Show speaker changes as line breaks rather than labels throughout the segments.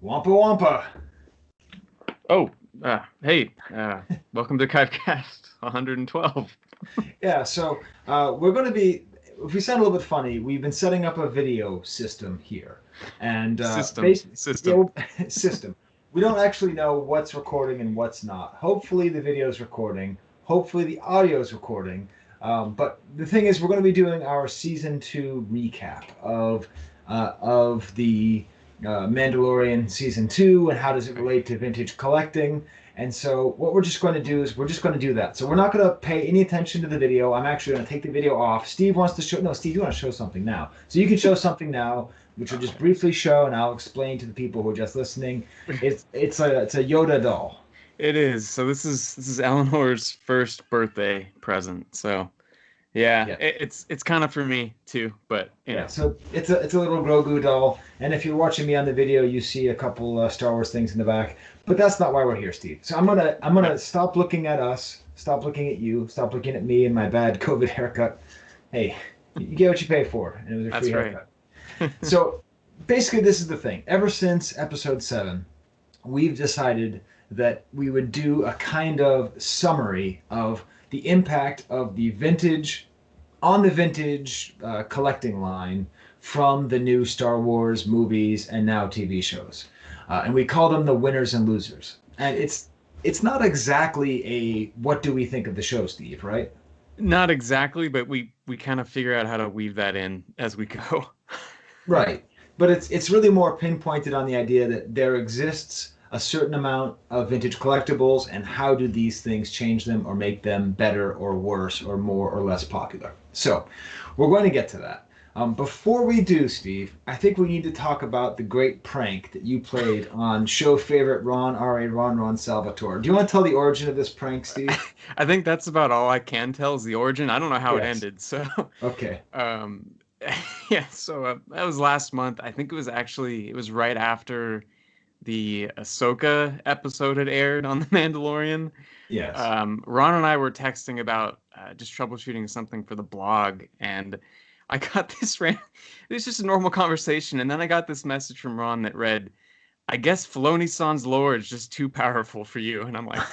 Wampa Wampa.
Oh, hey, welcome to Kivecast 112.
Yeah, so we're going to be, if we sound a little bit funny, we've been setting up a video system here. And
System,
yeah,
system.
system. We don't actually know what's recording and what's not. Hopefully the video is recording. Hopefully the audio is recording. But the thing is, we're going to be doing our season 2 recap of the Mandalorian season 2 and how does it relate to vintage collecting. And so what we're just going to do is we're just going to do that. So we're not going to pay any attention to the video. I'm actually going to take the video off. Steve wants to show. No, Steve, you want to show something now. So you can show something now, which we'll just briefly show, and I'll explain to the people who are just listening. It's a Yoda doll.
It is. So this is Eleanor's first birthday present. So yeah,
Yeah.
it's kind of for me too, but you
Yeah,
know.
so it's a little Grogu doll, and if you're watching me on the video, you see a couple Star Wars things in the back. But that's not why we're here, Steve. So I'm gonna stop looking at us, stop looking at you, stop looking at me and my bad COVID haircut. Hey, you get what you pay for, and it was a
That's
free
right.
haircut. So basically, this is the thing. Ever since episode 7, we've decided that we would do a kind of summary of the impact of the vintage on the vintage collecting line from the new Star Wars movies and now TV shows, and we call them the winners and losers. And it's not exactly a what do we think of the show, Steve, right?
Not exactly, but we kind of figure out how to weave that in as we go.
Right. But it's really more pinpointed on the idea that there exists a certain amount of vintage collectibles and how do these things change them or make them better or worse or more or less popular. So we're going to get to that. Before we do, Steve, I think we need to talk about the great prank that you played on show favorite Ron, R.A. Ron Salvatore. Do you want to tell the origin of this prank, Steve?
I think that's about all I can tell is the origin. I don't know how it
Yes.
ended, so
Okay.
um yeah, so that was last month. I think it was right after the Ahsoka episode had aired on The Mandalorian.
Yes.
Ron and I were texting about just troubleshooting something for the blog, and I got it was just a normal conversation, and then I got this message from Ron that read, "I guess Filoni-san's lore is just too powerful for you," and I'm like,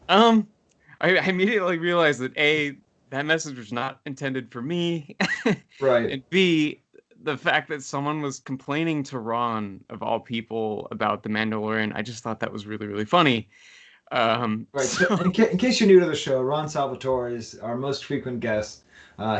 um, I immediately realized that A, that message was not intended for me,
Right.
and B, the fact that someone was complaining to Ron of all people about the Mandalorian, I just thought that was really, really funny.
Right. So, in case you're new to the show, Ron Salvatore is our most frequent guest.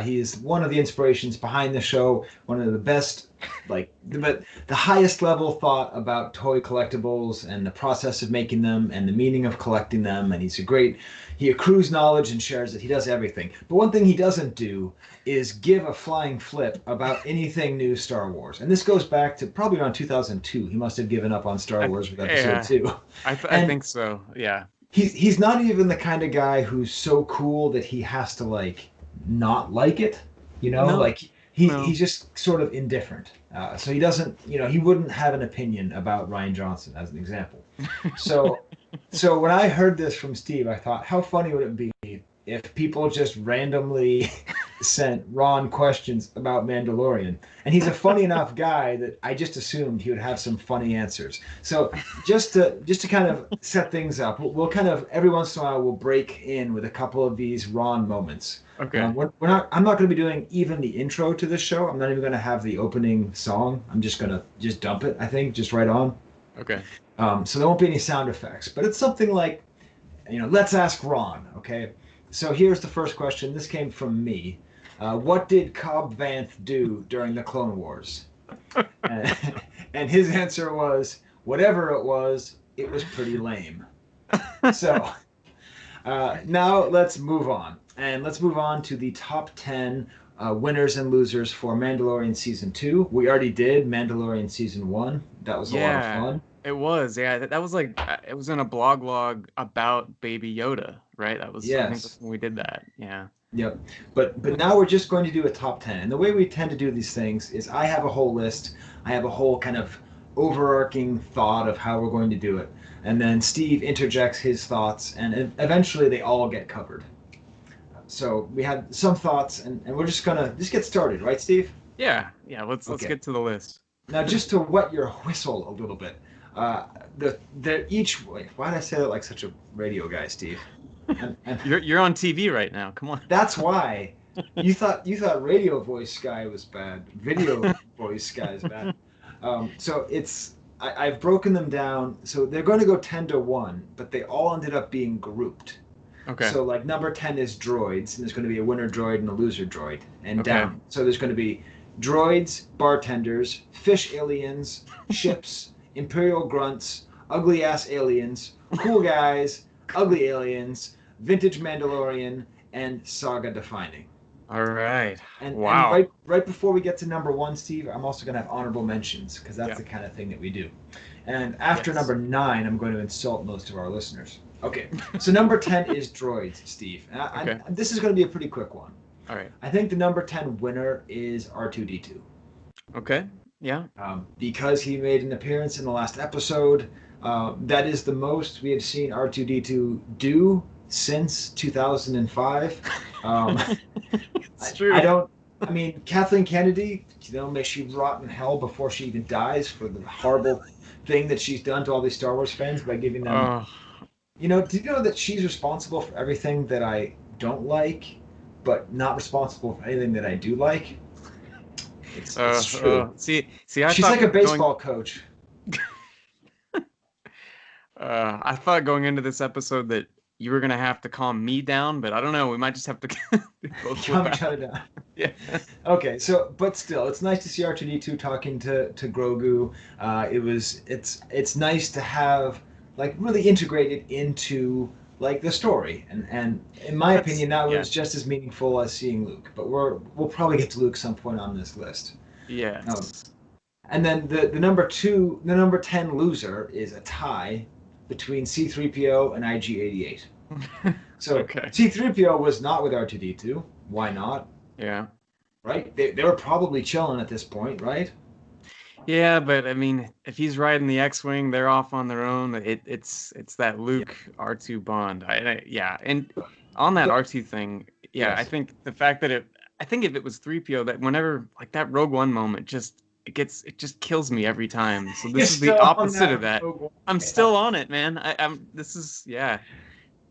He is one of the inspirations behind the show, one of the best, the highest level thought about toy collectibles and the process of making them and the meaning of collecting them. And he accrues knowledge and shares it. He does everything. But one thing he doesn't do is give a flying flip about anything new Star Wars. And this goes back to probably around 2002. He must have given up on Star Wars with episode
Yeah,
2.
I
And
think so. Yeah.
he's not even the kind of guy who's so cool that he has to not like it,
No,
like
no.
he's just sort of indifferent. So he doesn't, he wouldn't have an opinion about Ryan Johnson as an example. So so when I heard this from Steve, I thought, how funny would it be if people just randomly sent Ron questions about Mandalorian? And he's a funny enough guy that I just assumed he would have some funny answers. So just to kind of set things up, we'll kind of every once in a while we'll break in with a couple of these Ron moments.
Okay.
We're not. I'm not going to be doing even the intro to this show. I'm not even going to have the opening song. I'm just going to just dump it. I think just right on.
Okay.
So there won't be any sound effects, but it's something like, let's ask Ron, okay? So here's the first question. This came from me. What did Cobb Vanth do during the Clone Wars? And, and his answer was, whatever it was pretty lame. So now let's move on. And let's move on to the top 10 winners and losers for Mandalorian Season 2. We already did Mandalorian Season 1. That was a lot of
Yeah,
fun.
it was. Yeah, that was like it was in a blog log about Baby Yoda, right? I think that's
Yes.
when we did that. Yeah.
Yep. But now we're just going to do a top 10. And the way we tend to do these things is I have a whole list. I have a whole kind of overarching thought of how we're going to do it. And then Steve interjects his thoughts and eventually they all get covered. So we had some thoughts and we're just gonna just get started, right, Steve?
Yeah. Yeah, let's
Okay.
get to the list.
Now, just to wet your whistle a little bit, they're each. Wait, why did I say that like such a radio guy, Steve? And
You're on TV right now. Come on.
that's why you thought radio voice Skye was bad. Video voice Skye is bad. So I've broken them down. So they're going to go 10-1, but they all ended up being grouped.
Okay.
So like number 10 is droids, and there's going to be a winner droid and a loser droid, and
Okay.
down. So there's going to be droids, bartenders, fish aliens, ships, Imperial grunts, ugly ass aliens, cool guys, ugly aliens, vintage Mandalorian, and Saga defining.
All right.
And,
Wow.
and right before we get to number 1, Steve, I'm also going to have honorable mentions because that's
Yeah.
the kind of thing that we do. And after
Yes.
number 9, I'm going to insult most of our listeners. Okay, so number 10 is droids, Steve.
Okay.
This is going to be a pretty quick one.
All right.
I think the number 10 winner is R2D2.
Okay. Yeah.
Because he made an appearance in the last episode. That is the most we have seen R2D2 do since 2005.
It's true.
I mean, Kathleen Kennedy, may she rot in hell before she even dies for the horrible thing that she's done to all these Star Wars fans by giving them... do you know that she's responsible for everything that I don't like, but not responsible for anything that I do like? It's true.
See,
she's like a baseball coach.
I thought going into this episode that you were gonna have to calm me down, but I don't know. We might just have to both
shut it down.
Yeah.
Okay, but still, it's nice to see R2D2 talking to Grogu. It's nice to have like really integrated into like the story, and in my opinion, that was just as meaningful as seeing Luke. But we'll probably get to Luke some point on this list.
Yeah.
And then the number 10 loser is a tie between C-3PO and IG-88. So
Okay.
C-3PO was not with R2D2. Why not?
Yeah.
Right? They were probably chilling at this point, right?
Yeah, but I mean, if he's riding the X-wing, they're off on their own. It's that Luke R2 bond. And on that R2 thing,
Yes.
I think the fact that I think if it was 3PO, that whenever like that Rogue One moment it just kills me every time. So this is the opposite of that. I'm still on it, man.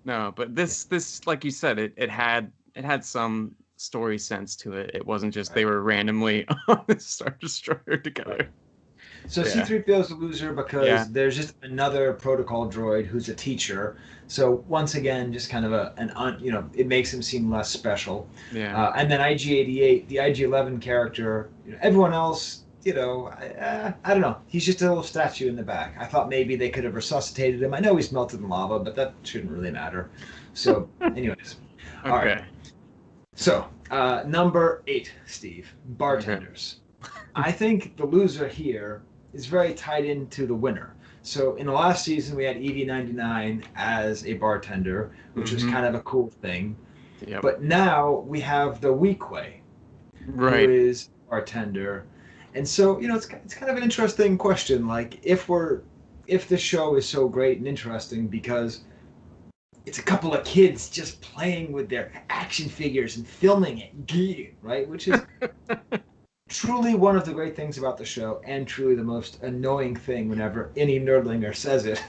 No, but this like you said, it had some story sense to it. It wasn't just they were randomly on the Star Destroyer together.
So C-3PO is a loser because there's just another protocol droid who's a teacher. So once again, just kind of it makes him seem less special.
Yeah.
And then IG-88, the IG-11 character, everyone else, I don't know. He's just a little statue in the back. I thought maybe they could have resuscitated him. I know he's melted in lava, but that shouldn't really matter. So, anyways.
Okay.
All right. So, number 8, Steve, bartenders. Okay. I think the loser here is very tied into the winner. So in the last season, we had EV99 as a bartender, which was kind of a cool thing.
Yep.
But now we have the Weequay, who is bartender. And so, it's kind of an interesting question. Like, if the show is so great and interesting because it's a couple of kids just playing with their action figures and filming it, right? Which is truly one of the great things about the show, and truly the most annoying thing whenever any nerdlinger says it.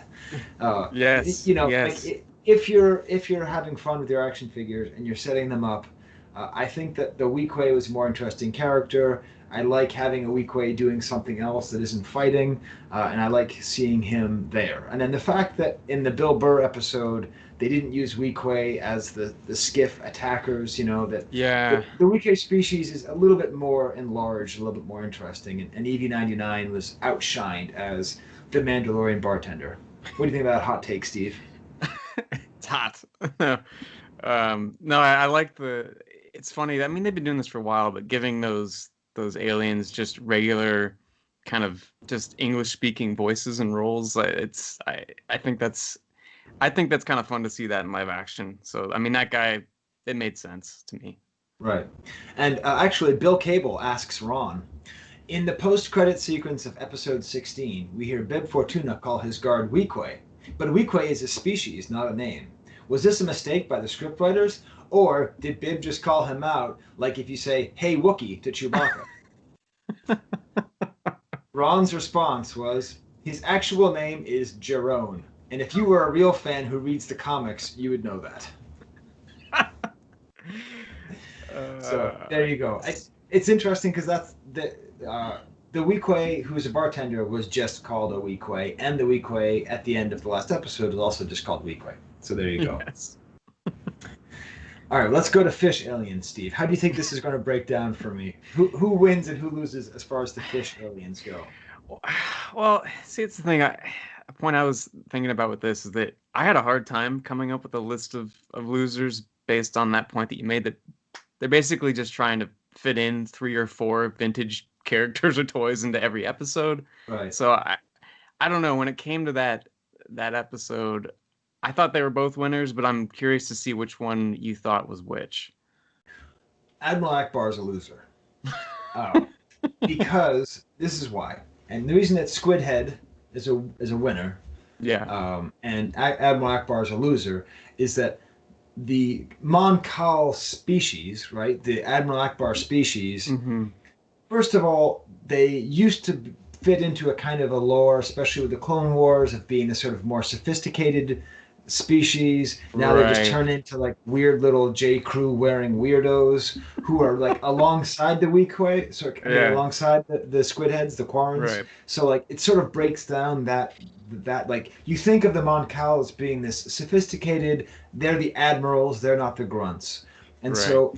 Yes.
Like if you're having fun with your action figures and you're setting them up, I think that the Weequay was a more interesting character. I like having a Weequay doing something else that isn't fighting, and I like seeing him there. And then the fact that in the Bill Burr episode, they didn't use Weequay as the skiff attackers, the Weequay species is a little bit more enlarged, a little bit more interesting, and EV99 was outshined as the Mandalorian bartender. What do you think about that hot take, Steve?
It's hot. No, I like it's funny. I mean, they've been doing this for a while, but giving those aliens just regular kind of just English speaking voices and roles, I think that's kind of fun to see that in live action. So I mean, that guy, it made sense to me.
Right. And actually, Bill Cable asks Ron, in the post-credit sequence of episode 16, we hear Bib Fortuna call his guard Weequay, but Weequay is a species, not a name. Was this a mistake by the scriptwriters, or did Bib just call him out like if you say, "Hey Wookiee" to Chewbacca? Ron's response was, his actual name is Jerome. And if you were a real fan who reads the comics, you would know that. So there you go. It's interesting because that's the Weequay, who's a bartender, was just called a Weequay, and the Weequay at the end of the last episode was also just called Weequay. So there you go.
Yes.
All right, let's go to Fish Aliens, Steve. How do you think this is going to break down for me? Who wins and who loses as far as the Fish Aliens go?
Well, see, it's the thing. A point I was thinking about with this is that I had a hard time coming up with a list of losers based on that point that you made, that they're basically just trying to fit in 3 or 4 vintage characters or toys into every episode.
Right.
So I don't know. When it came to that episode, I thought they were both winners, but I'm curious to see which one you thought was which.
Admiral Akbar is a loser. Because this is why. And the reason that Squidhead is a winner, and Admiral Akbar is a loser, is that the Mon Cal species, right, the Admiral Akbar species, first of all, they used to fit into a kind of a lore, especially with the Clone Wars, of being a sort of more sophisticated species. Now they just turn into like weird little J. Crew wearing weirdos who are like alongside the Weequay, so alongside the Squidheads, the Quarrens. Right. So like it sort of breaks down that like you think of the Mon Cal as being this sophisticated. They're the admirals. They're not the grunts. And so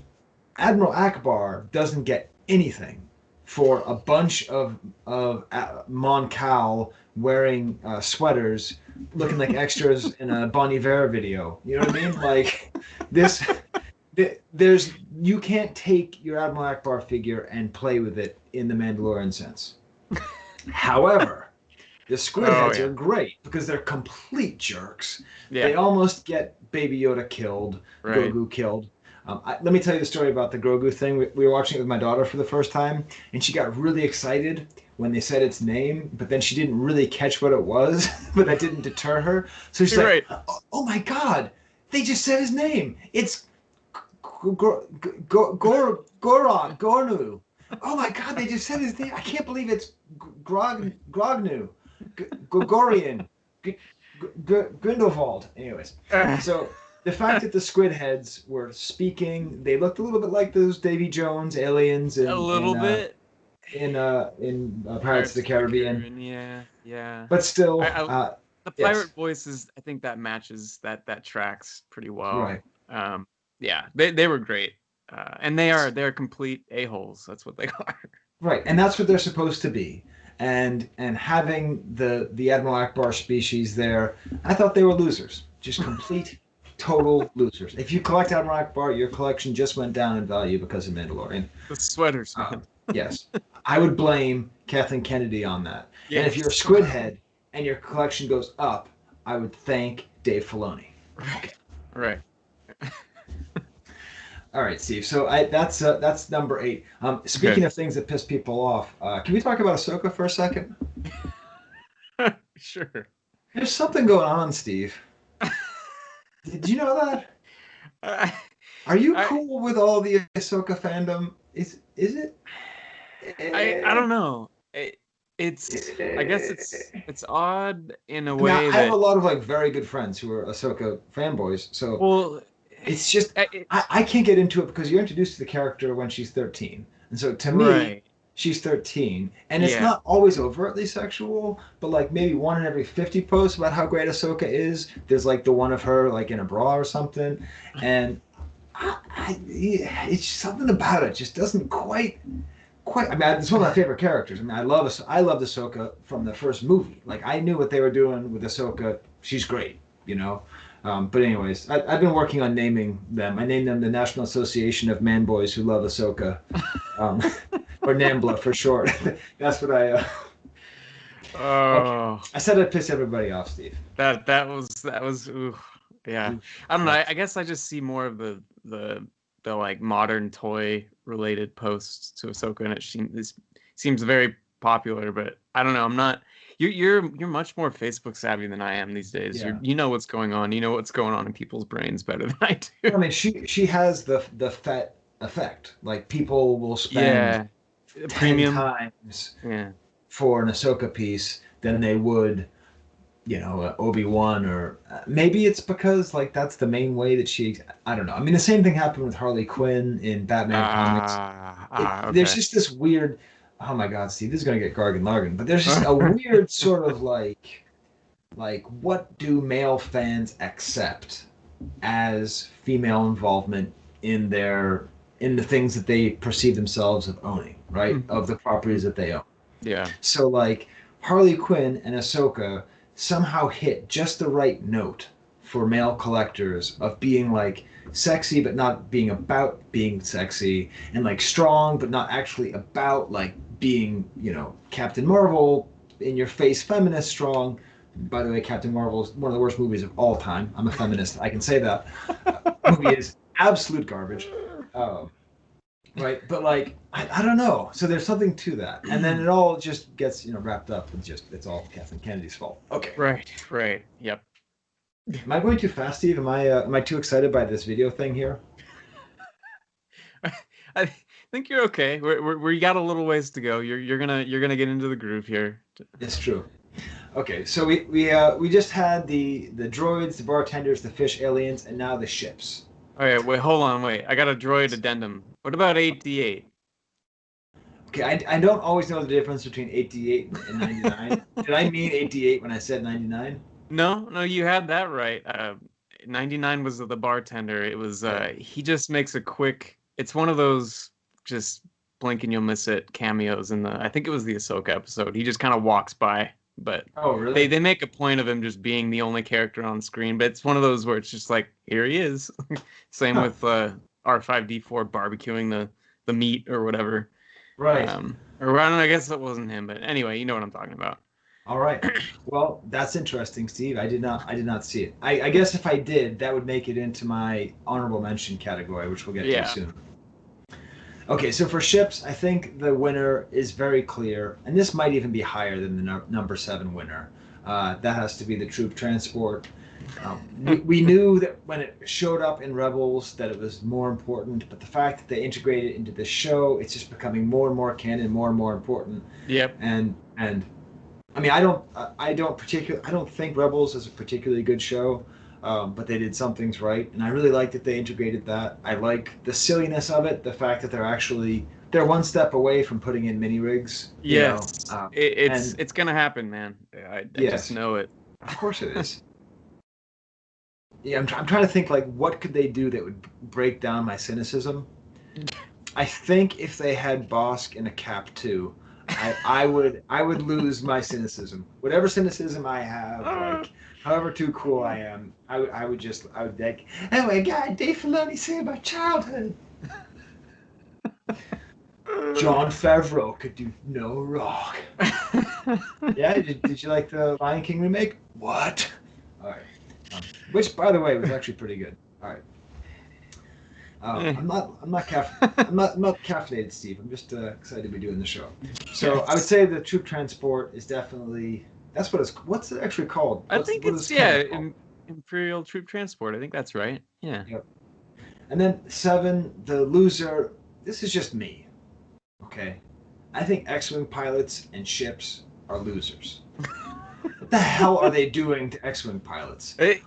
Admiral Akbar doesn't get anything for a bunch of Mon Cal wearing sweaters, looking like extras in a Bon Iver video. You know what I mean? Like this, you can't take your Admiral Akbar figure and play with it in the Mandalorian sense. However, the Squidheads are great because they're complete jerks. Yeah. They almost get Baby Yoda killed, Grogu killed. Let me tell you the story about the Grogu thing. We were watching it with my daughter for the first time, and she got really excited when they said its name, but then she didn't really catch what it was, but that didn't deter her. So she's like, oh my God, they just said his name. It's Gornu. Oh my God, they just said his name. I can't believe it's Grognu, Gregorian, Grindelwald. Anyways, so the fact that the Squidheads were speaking, they looked a little bit like those Davy Jones aliens in Pirates of the Caribbean.
Yeah.
But still,
the pirate voices, I think that matches that tracks pretty well.
Right.
They were great, and they're complete a-holes. That's what they are.
Right, and that's what they're supposed to be. And having the Admiral Akbar species there, I thought they were losers, just complete. Total losers. If you collect Admiral Akbar, your collection just went down in value because of Mandalorian.
The sweaters, man.
Yes. I would blame Kathleen Kennedy on that. Yes. And if you're a Squidhead and your collection goes up, I would thank Dave Filoni.
Okay. Right.
All right, Steve. So that's number 8. Speaking of things that piss people off, can we talk about Ahsoka for a second?
Sure.
There's something going on, Steve. Did you know that? Are you cool with all the Ahsoka fandom? Is it?
I don't know. It's I guess it's odd in a way.
I have a lot of like very good friends who are Ahsoka fanboys. So it's just I can't get into it because you're introduced to the character when she's 13, and so to me. She's 13, and it's not always overtly sexual, but like maybe 1 in every 50 posts about how great Ahsoka is, there's like the one of her like in a bra or something, and it's something about it just doesn't quite. I mean, it's one of my favorite characters. I mean, I loved Ahsoka from the first movie. Like I knew what they were doing with Ahsoka. She's great, you know. But anyways, I've been working on naming them. I named them the National Association of Man Boys Who Love Ahsoka. Or NAMBLA for short. That's what I. Okay. I said I'd piss everybody off, Steve.
That was. Ooh, yeah. I don't know. I guess I just see more of the like modern toy related posts to Ahsoka, and it seems very popular. But I don't know. I'm not. You're much more Facebook savvy than I am these days. Yeah. You know what's going on. You know what's going on in people's brains better than I do.
I mean, she has the Fett effect. Like people will spend.
Premium
times for an Ahsoka piece than they would, Obi-Wan, or maybe it's because like that's the main way that I don't know. I mean, the same thing happened with Harley Quinn in Batman comics. There's
Okay.
just this weird, oh my God, Steve, this is gonna get Gargan Largan, but there's just a weird sort of like what do male fans accept as female involvement in the things that they perceive themselves of owning, right? Of the properties that they own.
Yeah.
So like Harley Quinn and Ahsoka somehow hit just the right note for male collectors of being like sexy but not being about being sexy, and like strong but not actually about like being, Captain Marvel in your face feminist strong. By the way, Captain Marvel is one of the worst movies of all time. I'm a feminist. I can say that. Movie is absolute garbage. Right, but like I don't know. So there's something to that, and then it all just gets wrapped up with just it's all Kathleen Kennedy's fault. Okay.
Right. Yep.
Am I going too fast, Steve? Am I too excited by this video thing here?
I think you're okay. We got a little ways to go. You're gonna get into the groove here.
It's true. Okay, so we just had the droids, the bartenders, the fish aliens, and now the ships.
Okay, wait, hold on, wait. I got a droid addendum. What about 8D8?
Okay, I don't always know the difference between 88 and 99. Did I mean 88 when I said 99?
No, you had that right. 99 was the bartender. It was he just makes a quick. It's one of those just blink and you'll miss it cameos in the. I think it was the Ahsoka episode. He just kind of walks by, but
oh really?
They make a point of him just being the only character on screen. But it's one of those where it's just like here he is. Same with R5D4 barbecuing the meat or whatever.
Right.
Or I don't know, I guess it wasn't him, but anyway, you know what I'm talking about.
All right. Well, that's interesting, Steve. I did not see it. I guess if I did, that would make it into my honorable mention category, which we'll get to soon. Okay, so for ships, I think the winner is very clear, and this might even be higher than the number 7 winner. That has to be the troop transport. We knew that when it showed up in Rebels that it was more important, but the fact that they integrated it into the show, it's just becoming more and more canon, more and more important.
Yep.
And I mean, I don't think Rebels is a particularly good show, but they did some things right, and I really like that they integrated that. I like the silliness of it, the fact that they're one step away from putting in mini rigs.
Yes, it's gonna happen, man. I just know it.
Of course it is. Yeah, I'm trying to think like what could they do that would break down my cynicism. I think if they had Bosk in a Cap 2, I would lose my cynicism. Whatever cynicism I have, like however too cool I am, I would like, oh my God, Dave Filoni saved my childhood. Jon Favreau could do no wrong. Yeah, did you like the Lion King remake? What? All right. Which, by the way, was actually pretty good. All right. I'm not caffeinated, Steve. I'm just excited to be doing the show. So I would say the troop transport is definitely what's it actually called?
I think it's Imperial troop transport. I think that's right. Yeah.
Yep. And then 7, the loser. This is just me. Okay. I think X-wing pilots and ships are losers. What the hell are they doing to X-wing pilots?
That's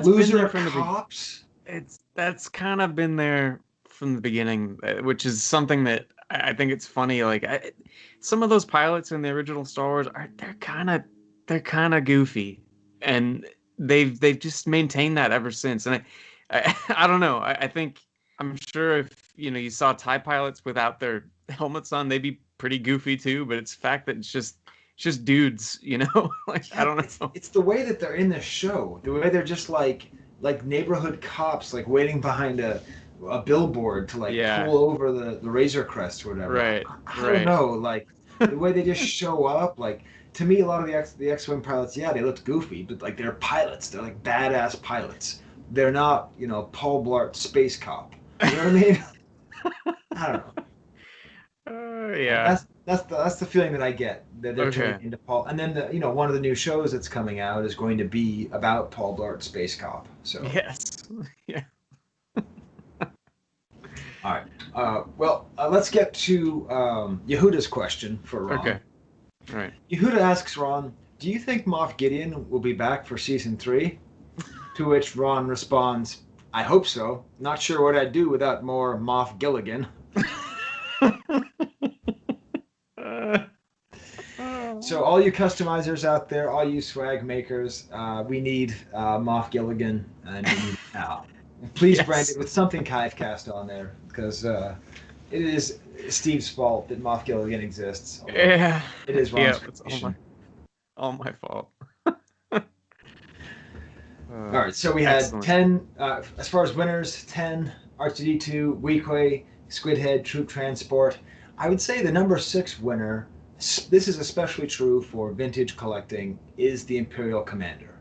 loser
been there from
cops.
That's kind of been there from the beginning, which is something that I think it's funny. Like some of those pilots in the original Star Wars they're kind of goofy, and they've just maintained that ever since. And I don't know. I think I'm sure if you saw TIE pilots without their helmets on, they'd be pretty goofy too. But it's the fact that it's just dudes, like I don't know.
It's the way that they're in the show, the way they're just like neighborhood cops, like waiting behind a billboard to pull over the Razor Crest or whatever.
Right.
I don't know, like the way they just show up. Like to me, a lot of the X-wing pilots, they looked goofy, but like they're pilots. They're like badass pilots. They're not, Paul Blart space cop. You know what I mean? I don't know.
Yeah.
That's the feeling that I get, that they're turning into Paul. And then one of the new shows that's coming out is going to be about Paul Blart Space Cop. So
yes, yeah.
All right. Let's get to Yehuda's question for Ron.
Okay. All right.
Yehuda asks Ron, do you think Moff Gideon will be back for season 3? To which Ron responds, I hope so. Not sure what I'd do without more Moff Gilligan. So all you customizers out there, all you swag makers, we need Moff Gilligan, and we need Al. Please brand it with something Kivecast on there, because it is Steve's fault that Moff Gilligan exists.
Yeah.
It is Ron's
it's all my fault.
All right, so we had 10, as far as winners, 10, R2-D2, Weequay, Squidhead, Troop Transport. I would say the number 6 winner, this is especially true for vintage collecting, is the Imperial Commander.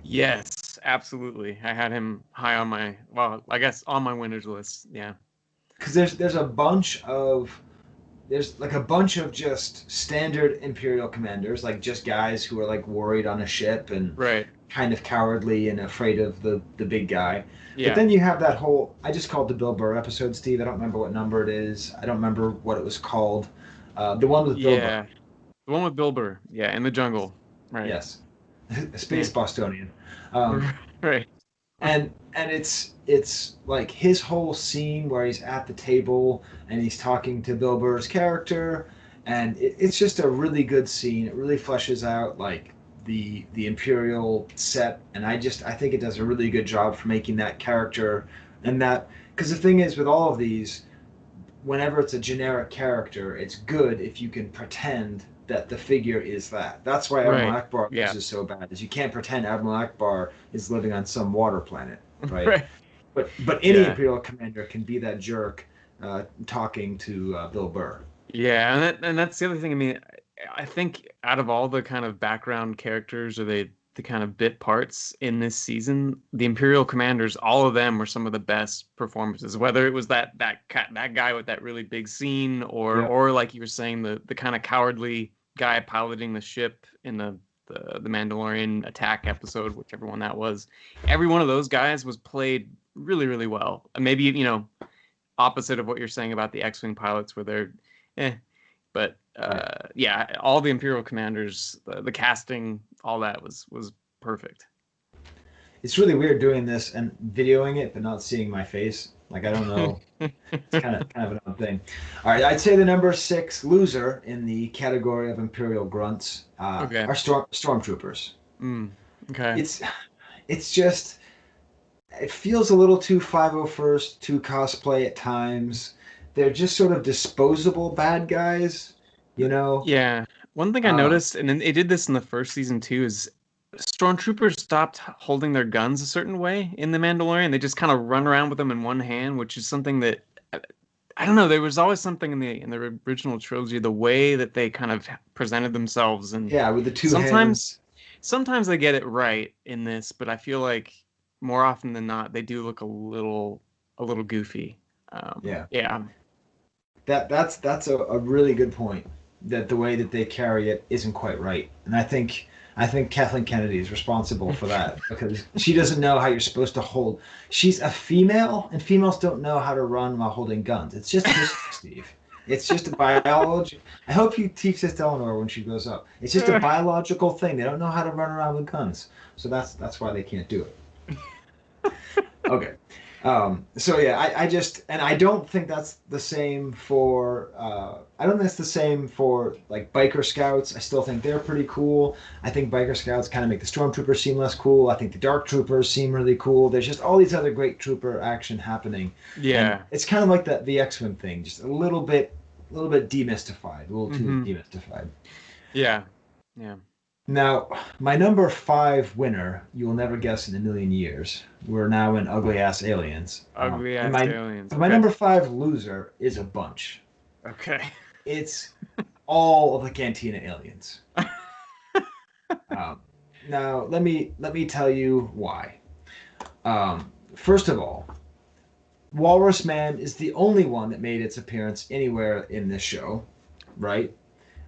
Yes, absolutely. I had him high on my, I guess on my winners list, yeah.
Because there's a bunch of just standard Imperial commanders, like just guys who are like worried on a ship and kind of cowardly and afraid of the big guy. Yeah. But then you have that whole, I just called the Bill Burr episode, Steve. I don't remember what number it is. I don't remember what it was called. The one with Bill Burr.
The one with Bill Burr. Yeah, in the jungle. Right.
Yes. A space Bostonian.
Right.
And it's like his whole scene where he's at the table and he's talking to Bill Burr's character, and it's just a really good scene. It really fleshes out like the Imperial set, and I think it does a really good job for making that character, and that, because the thing is with all of these, whenever it's a generic character, it's good if you can pretend that the figure is that. That's why Admiral Akbar is so bad, is you can't pretend Admiral Akbar is living on some water planet, right? But any Imperial commander can be that jerk talking to Bill Burr.
Yeah, and that's the other thing. I mean, I think out of all the kind of background characters or the kind of bit parts in this season, the Imperial commanders, all of them were some of the best performances. Whether it was that guy with that really big scene, or like you were saying, the kind of cowardly guy piloting the ship in the Mandalorian attack episode, whichever one that was. Every one of those guys was played really, really well. Maybe, opposite of what you're saying about the X-Wing pilots, where they're but all the Imperial commanders, the casting, all that was perfect.
It's really weird doing this and videoing it, but not seeing my face. Like, I don't know. It's kind of an odd thing. All right, I'd say the number 6 loser in the category of Imperial grunts are stormtroopers.
Okay.
It's just, it feels a little too 501st, too cosplay at times. They're just sort of disposable bad guys,
Yeah. One thing I noticed, and they did this in the first season too, is stormtroopers stopped holding their guns a certain way in The Mandalorian. They just kind of run around with them in one hand, which is something that, I don't know, there was always something in the original trilogy, the way that they kind of presented themselves. And
with the two hands.
Sometimes they get it right in this, but I feel like more often than not, they do look a little goofy.
That's a really good point, that the way that they carry it isn't quite right. And I think Kathleen Kennedy is responsible for that, because she doesn't know how you're supposed to hold. She's a female, and females don't know how to run while holding guns. It's just Steve. It's just a biology. I hope you teach this to Eleanor when she grows up. It's just a biological thing. They don't know how to run around with guns, so that's why they can't do it. Okay. I don't think that's the same for. I don't think it's the same for like biker scouts. I still think they're pretty cool. I think biker scouts kind of make the stormtroopers seem less cool. I think the dark troopers seem really cool. There's just all these other great trooper action happening.
Yeah,
and it's kind of like the X-Wing thing, just a little bit demystified, a little too demystified.
Yeah.
Now, my number 5 winner, you will never guess in a million years. We're now in Ugly Ass Aliens.
Aliens.
My number 5 loser is a bunch.
Okay.
It's all of the Cantina aliens. Now, let me tell you why. First of all, Walrus Man is the only one that made its appearance anywhere in this show, right?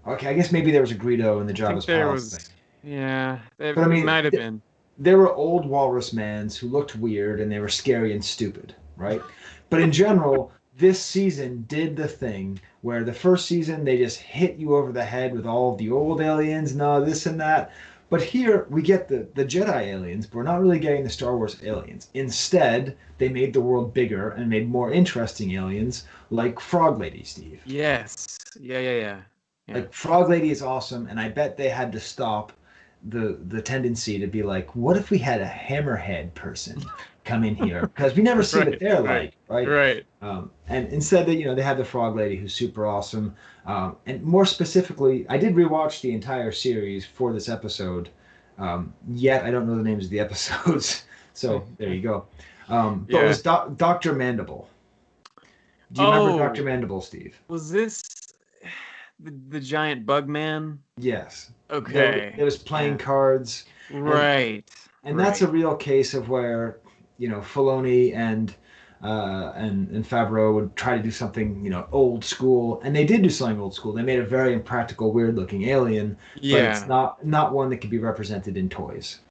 Okay, I guess maybe there was a Greedo in the Jabba's Palace thing.
Yeah, but I mean, might have been.
There were old walrus mans who looked weird and they were scary and stupid, right? But in general, this season did the thing where the first season they just hit you over the head with all of the old aliens and all this and that. But here we get the Jedi aliens, but we're not really getting the Star Wars aliens. Instead, they made the world bigger and made more interesting aliens like Frog Lady, Steve.
Yes. Yeah.
Like Frog Lady is awesome, and I bet they had to stop the tendency to be like, what if we had a hammerhead person come in here? Because we never see what they're like, right?
Right.
And instead, they had the Frog Lady, who's super awesome. And more specifically, I did rewatch the entire series for this episode. Yet I don't know the names of the episodes, so there you go. But it was Dr. Mandible. Do you remember Dr. Mandible, Steve?
Was this the giant bug man?
Yes.
Okay.
There was playing cards.
Right.
And that's a real case of where, Filoni and Favreau would try to do something, old school, and they did do something old school. They made a very impractical, weird-looking alien, but it's not one that could be represented in toys.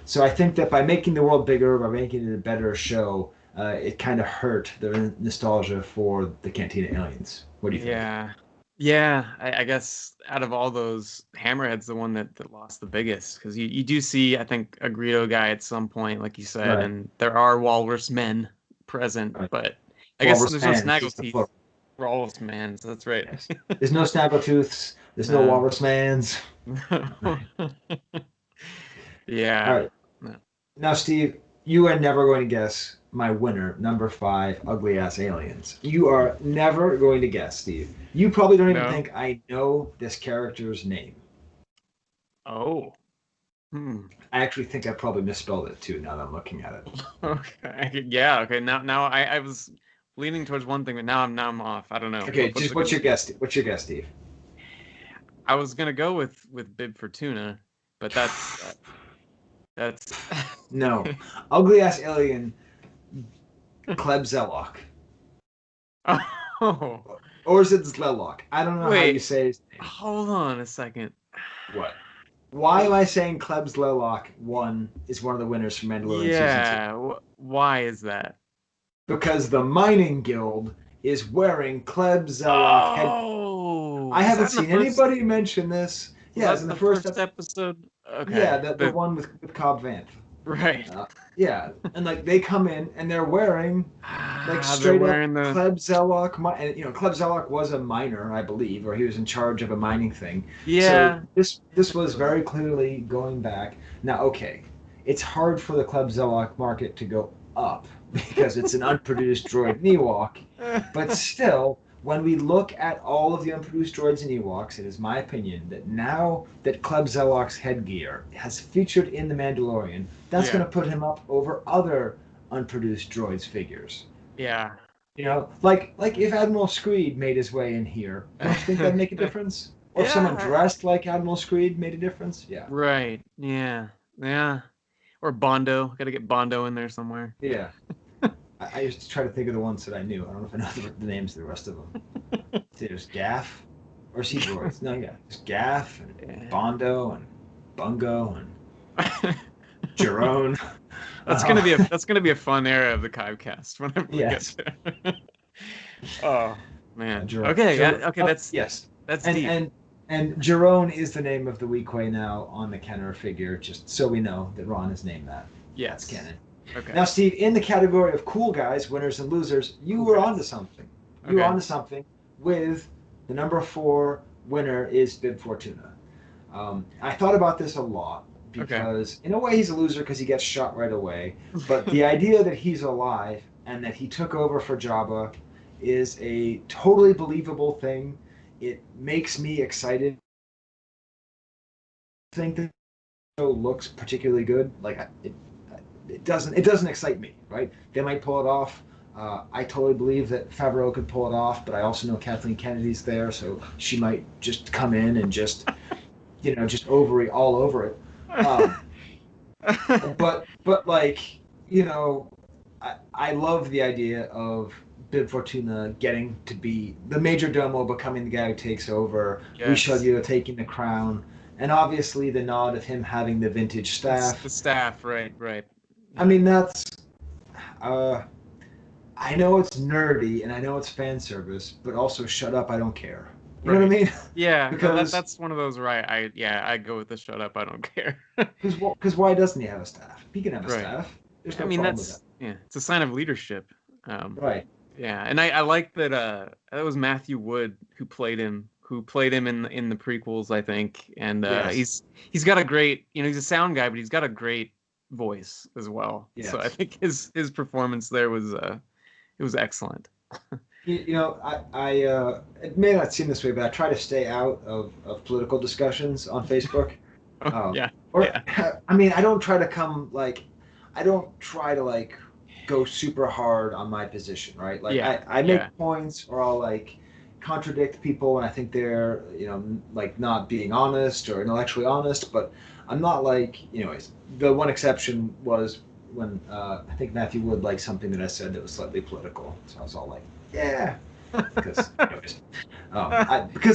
So I think that by making the world bigger, by making it a better show, it kind of hurt the nostalgia for the Cantina aliens. What do you think?
Yeah, I guess out of all those, Hammerhead's the one that lost the biggest, because you do see, I think, a Greedo guy at some point, like you said, and there are walrus men present, but I guess there's no snaggletooth. Walrus man, so that's right.
Yes. There's no snaggletooths. There's no walrus mans.
Yeah.
All right. Now, Steve, you are never going to guess my winner, number 5, Ugly Ass Aliens. You are never going to guess, Steve. You probably don't even think I know this character's name.
Oh.
I actually think I probably misspelled it too, now that I'm looking at it.
Okay. Yeah, okay. Now I was leaning towards one thing, but now I'm off. I don't know.
Okay, what's your guess? What's your guess, Steve?
I was gonna go with Bib Fortuna, but that's
no. Ugly Ass Alien Kleb Zelok.
Oh.
Or is it Zlelok? I don't know how you say his name.
Hold on a second.
What? Why am I saying Kleb Zlelok is one of the winners from Mandalorian Season 2?
Why is that?
Because the Mining Guild is wearing Kleb Zelok
head.
I haven't seen anybody mention this. Yeah, it's in the first
episode. Okay.
Yeah, the one with Cobb Vanth.
Right.
Yeah, and they come in and they're wearing straight up Kleb Zelok. And Kleb Zelok was a miner, I believe, or he was in charge of a mining thing.
Yeah.
So this was very clearly going back. Now, okay, it's hard for the Kleb Zelok market to go up because it's an unproduced droid Ewok, but still, when we look at all of the unproduced droids and Ewoks, it is my opinion that now that Kleb Zelok's headgear has featured in The Mandalorian, that's going to put him up over other unproduced droids figures.
Yeah.
Like if Admiral Screed made his way in here, don't you think that'd make a difference? Or if someone dressed like Admiral Screed made a difference? Yeah.
Right. Yeah. Or Bondo. Got to get Bondo in there somewhere.
Yeah. I used to try to think of the ones that I knew. I don't know if I know the names of the rest of them. There's Gaff, or is he droids? No, yeah, there's Gaff and Bondo and Bungo and Jerome.
That's gonna be a fun era of the Kivecast whenever we get there. Oh man. Okay. That's deep.
And Jerome is the name of the Weequay now on the Kenner figure, just so we know that Ron has named that.
Yes.
That's canon.
Okay.
Now, Steve, in the category of cool guys, winners and losers, you were onto something. You were onto something with the number 4 winner is Bib Fortuna. I thought about this a lot because, in a way, he's a loser because he gets shot right away. But the idea that he's alive and that he took over for Jabba is a totally believable thing. It makes me excited. I think the show looks particularly good. Like it doesn't excite me, right? They might pull it off. I totally believe that Favreau could pull it off, but I also know Kathleen Kennedy's there, so she might just come in and just ovary all over it. But I love the idea of Bib Fortuna getting to be the Major Domo, becoming the guy who takes over. Yes. Richelieu taking the crown, and obviously the nod of him having the vintage staff.
The staff, right.
I mean, that's I know it's nerdy and I know it's fan service, but also shut up, I don't care. You know what I
Right.
mean?
Yeah, no,
because
that's one of those where I go with the shut up, I don't care.
because why doesn't he have a staff? He can have a
Right.
staff. There's
I
no
mean,
problem with that.
that's yeah, it's a sign of leadership. Um,
Right.
yeah, and I like that that was Matthew Wood who played him in the prequels, I think. And
Yes.
he's got a great, he's a sound guy, but he's got a great voice as well. So I
Yes.
think his performance there was it was excellent.
It may not seem this way, but I try to stay out of political discussions on Facebook.
Oh, yeah.
Or,
Yeah.
I mean, I don't try to like go super hard on my position, right? Like
Yeah.
I
Yeah.
make points or I'll like contradict people when I think they're, like not being honest or intellectually honest, but I'm not like, anyways, the one exception was when I think Matthew Wood liked something that I said that was slightly political. So I was all like, yeah, because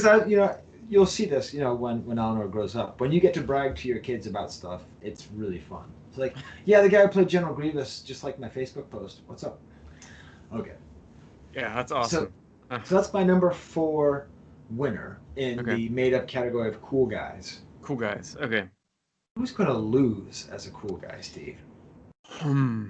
anyways, you'll see this, when Eleanor grows up. When you get to brag to your kids about stuff, it's really fun. It's like, yeah, the guy who played General Grievous, just like my Facebook post. What's up? Okay.
Yeah, that's
So,
awesome.
so that's my number 4 winner in
Okay.
the made-up category of cool guys.
Cool guys. Okay.
Who's going to lose as a cool guy, Steve?
Hmm.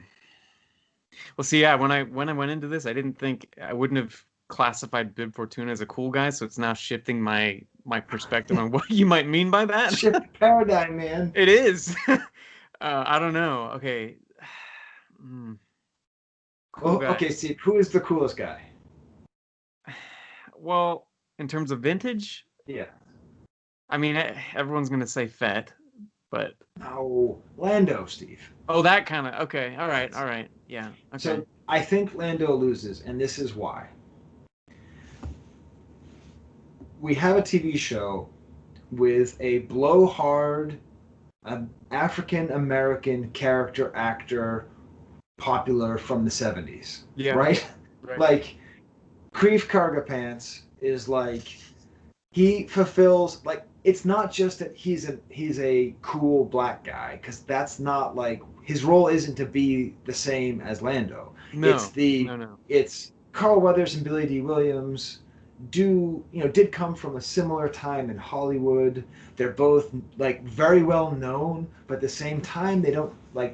Well, see, yeah, when I went into this, I didn't think I wouldn't have classified Bib Fortuna as a cool guy, so it's now shifting my perspective on what you might mean by that.
Shift paradigm, man.
It is. I don't know. Okay. Hmm. Cool
Well, okay,
guys.
Steve, who is the coolest guy?
Well, in terms of vintage,
Yeah.
I mean, everyone's gonna say Fett, but
No, Lando, Steve.
oh, that kind of okay.
Yes.
All right, yeah, okay.
So I think Lando loses, and this is why. We have a TV show with a blowhard African American character actor popular from the 70s,
Yeah,
right?
right.
Like, Kreef Karga Pants is like, he fulfills, like, it's not just that he's a cool black guy, because that's not like, his role isn't to be the same as Lando.
No, no.
It's Carl Weathers and Billy D. Williams did come from a similar time in Hollywood. They're both like very well known, but at the same time they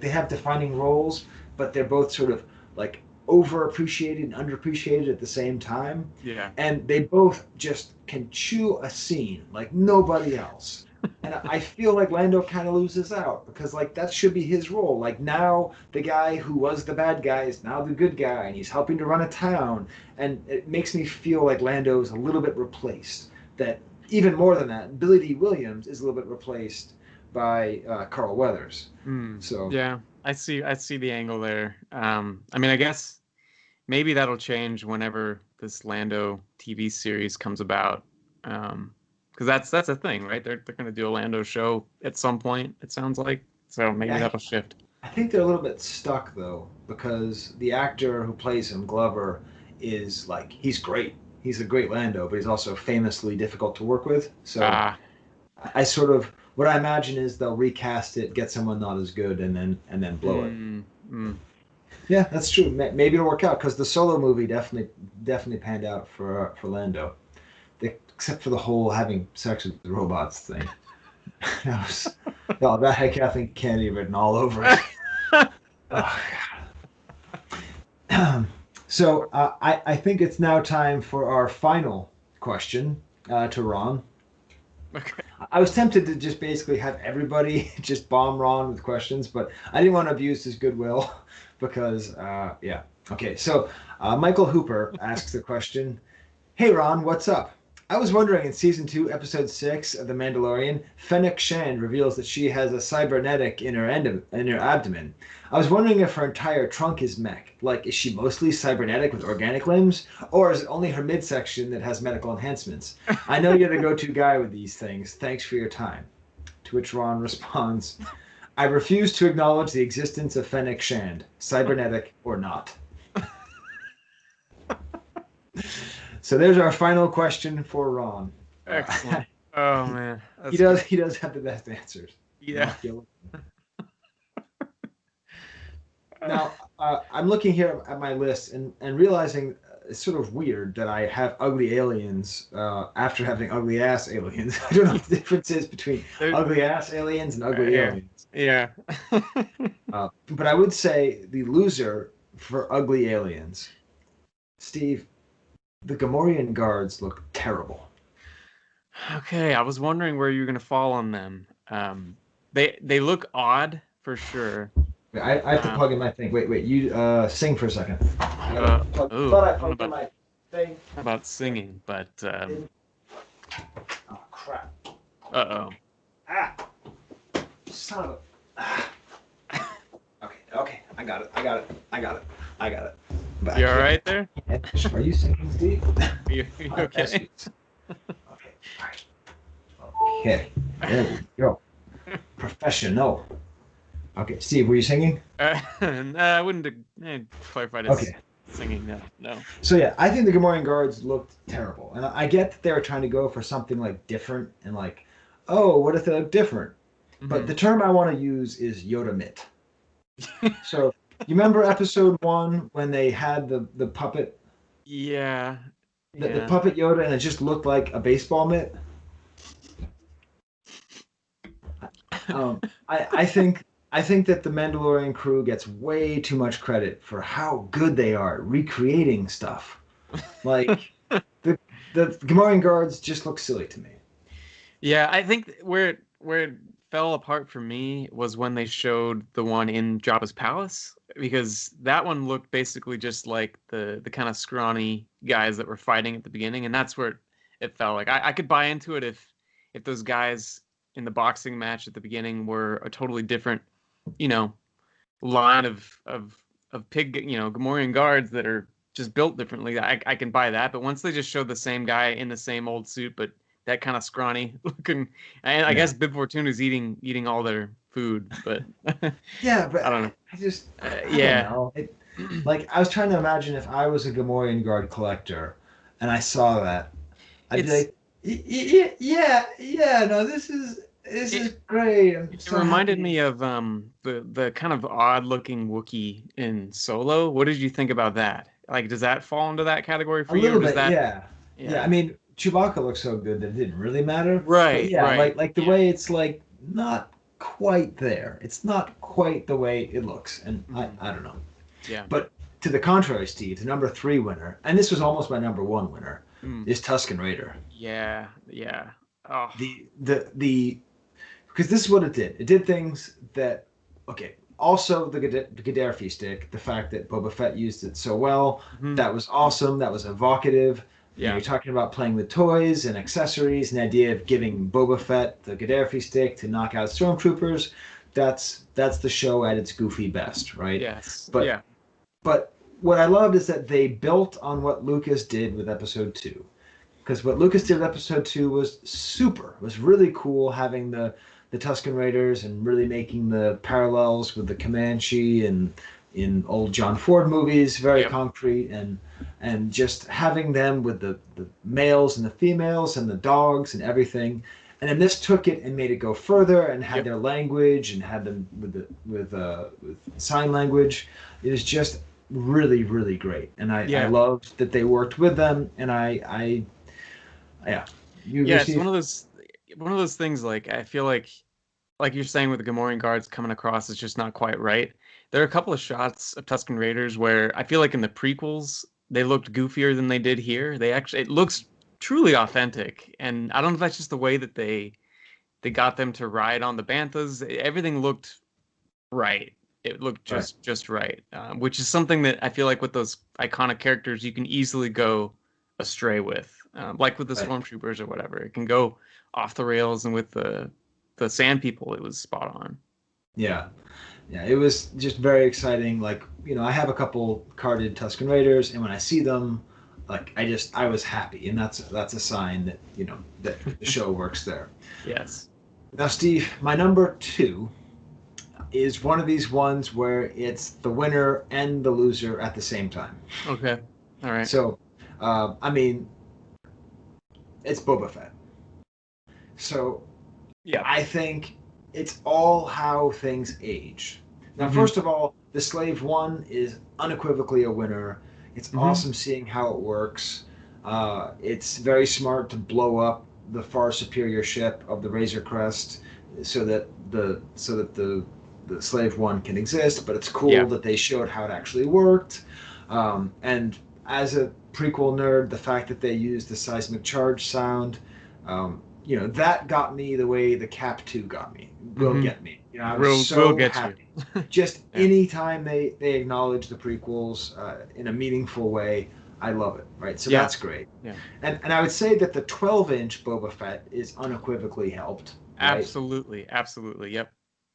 have defining roles, but they're both sort of like overappreciated and underappreciated at the same time.
Yeah.
And they both just can chew a scene like nobody else. And I feel like Lando kind of loses out because like that should be his role. Like now the guy who was the bad guy is now the good guy and he's helping to run a town. And it makes me feel like Lando is a little bit replaced. That even more than that, Billy D. Williams is a little bit replaced by Carl Weathers. So
Yeah, I see the angle there. I mean, I guess maybe that'll change whenever this Lando TV series comes about. Because that's a thing, right? They're gonna do a Lando show at some point, it sounds like. So maybe
yeah,
that'll shift.
I think they're a little bit stuck though because the actor who plays him, Glover, is like he's great. He's a great Lando, but he's also famously difficult to work with. So
Ah,
I sort of what I imagine is they'll recast it, get someone not as good, and then blow it. Yeah, that's true. Maybe it'll work out because the Solo movie definitely panned out for Lando, except for the whole having sex with the robots thing. That was, no, that had Kathleen Kennedy written all over it. Oh, so I think it's now time for our final question to Ron.
okay.
I was tempted to just basically have everybody just bomb Ron with questions, but I didn't want to abuse his goodwill because, yeah. Okay, so Michael Hooper asks the question. Hey Ron, what's up? I was wondering in season 2, episode 6 of The Mandalorian, Fennec Shand reveals that she has a cybernetic in her abdomen. I was wondering if her entire trunk is mech. Like, is she mostly cybernetic with organic limbs? Or is it only her midsection that has medical enhancements? I know you're the go-to guy with these things. Thanks for your time. To which Ron responds, I refuse to acknowledge the existence of Fennec Shand, cybernetic or not. So there's our final question for Ron.
Excellent. Oh man,
he
great.
does have the best answers.
Yeah.
Now, I'm looking here at my list and realizing it's sort of weird that I have ugly aliens after having ugly ass aliens. I don't know what the difference is between
There-
ugly ass aliens and ugly
yeah.
aliens.
Yeah.
But I would say the loser for ugly aliens, Steve, the Gamorrean guards look terrible.
Okay, I was wondering where you're gonna fall on them. They look odd for sure.
I have to
Um,
plug in my thing. Wait, you sing for a second. I
uh,
gotta plug.
oh,
Thought I
I don't know
plugged in
about
my thing.
singing, but
Oh crap!
uh-oh.
Ah, son of a. Ah. Okay, I got it. Back
You all
here.
right there?
Are you singing, Steve?
You okay?
Okay, all right. Okay, there we go. Professional. Okay, Steve, were you singing?
No, I wouldn't clarify as
Okay.
singing. No, no.
So yeah, I think the Gamorrean guards looked terrible, and I get that they were trying to go for something like different and like, oh, what if they look different? But
Hmm.
the term I want to use is Yoda mit. So you remember episode 1 when they had the puppet,
Yeah,
the
yeah.
puppet Yoda, and it just looked like a baseball mitt? I think that the Mandalorian crew gets way too much credit for how good they are at recreating stuff. Like the Gamorrean guards just look silly to me.
Yeah, I think where it fell apart for me was when they showed the one in Jabba's palace, because that one looked basically just like the kind of scrawny guys that were fighting at the beginning, and that's where it felt like I could buy into it if those guys in the boxing match at the beginning were a totally different, you know, line of pig, Gamorrean guards that are just built differently. I can buy that, but once they just showed the same guy in the same old suit, but that kind of scrawny looking, and I
Yeah.
guess Bib Fortuna's eating all their food, but
Yeah, but
I don't know.
I don't
Yeah,
know. Like I was trying to imagine if I was a Gamorrean guard collector and I saw that, I'd be
it's
like, yeah, no, this is
it.
great. I'm
It
so
reminded
happy.
me of the kind of odd looking Wookiee in Solo. What did you think about that? Like, does that fall into that category
A
for you, or
little
does
bit,
that?
yeah. Yeah, I
Yeah.
mean, Chewbacca looks so good that it didn't really matter. But
Right.
yeah,
Right.
like the
Yeah.
way it's like not quite there. It's not quite the way it looks. And
Hmm.
I don't know.
Yeah.
But to the contrary, Steve, the number 3 winner, and this was almost my number 1 winner,
Mm.
is Tusken Raider.
Yeah. Yeah. Oh.
The because this is what it did. It did things that okay. Also, the Gaddafi stick, the fact that Boba Fett used it so well,
Hmm.
that was awesome. That was evocative. You know,
Yeah.
you're talking about playing with toys and accessories, and the idea of giving Boba Fett the Gaddafi stick to knock out stormtroopers. That's the show at its goofy best, right?
Yes.
But
Yeah.
but what I loved is that they built on what Lucas did with Episode Two, because what Lucas did with Episode Two was super. It was really cool having the Tusken Raiders and really making the parallels with the Comanche and in old John Ford movies very
Yep.
concrete, and just having them with the males and the females and the dogs and everything. And then this took it and made it go further and had
Yep.
their language and had them with sign language. It was just really great, and I
Yeah.
loved that they worked with them. And I yeah, you agree,
Yeah. It's
Steve?
one of those things. Like, I feel like you're saying with the Gamorrean guards coming across is just not quite right. There are a couple of shots of Tusken Raiders where I feel like in the prequels they looked goofier than they did here. They actually it looks truly authentic, and I don't know if that's just the way that they got them to ride on the banthas. Everything looked right. It looked
Right,
just right, which is something that I feel like with those iconic characters you can easily go astray with, like with the
right.
stormtroopers or whatever. It can go off the rails, and with the sand people, it was spot on.
Yeah, yeah. It was just very exciting. Like I have a couple carded Tusken Raiders, and when I see them, like I was happy, and that's a sign that that the show works there.
Yes.
Now, Steve, my number 2 is one of these ones where it's the winner and the loser at the same time.
Okay. All right.
So, I mean, it's Boba Fett. So
Yeah.
I think it's all how things age. Now,
Hmm.
first of all, the Slave One is unequivocally a winner. It's awesome seeing how it works. It's very smart to blow up the far superior ship of the Razor Crest so that the Slave One can exist. But it's cool that they showed how it actually worked. And as a prequel nerd, the fact that they used the seismic charge sound, that got me the way the Cap 2 got me. Will get me. I was so happy. Just anytime they acknowledge the prequels in a meaningful way, I love it. Right, so that's great. Yeah. And I would say that the 12-inch Boba Fett is unequivocally helped. Right?
Absolutely. Yep.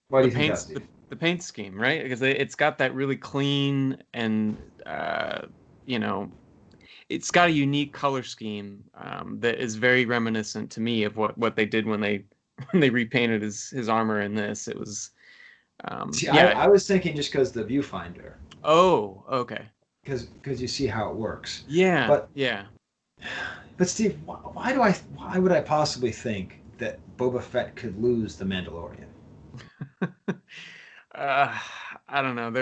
Why do you think that's
the paint scheme, right? Because it's got that really clean and it's got a unique color scheme that is very reminiscent to me of what they did when they repainted his armor in this. It was
I was thinking just because the viewfinder.
Oh, okay.
Because you see how it works.
Yeah.
But Steve, why would I possibly think that Boba Fett could lose the Mandalorian?
I don't know.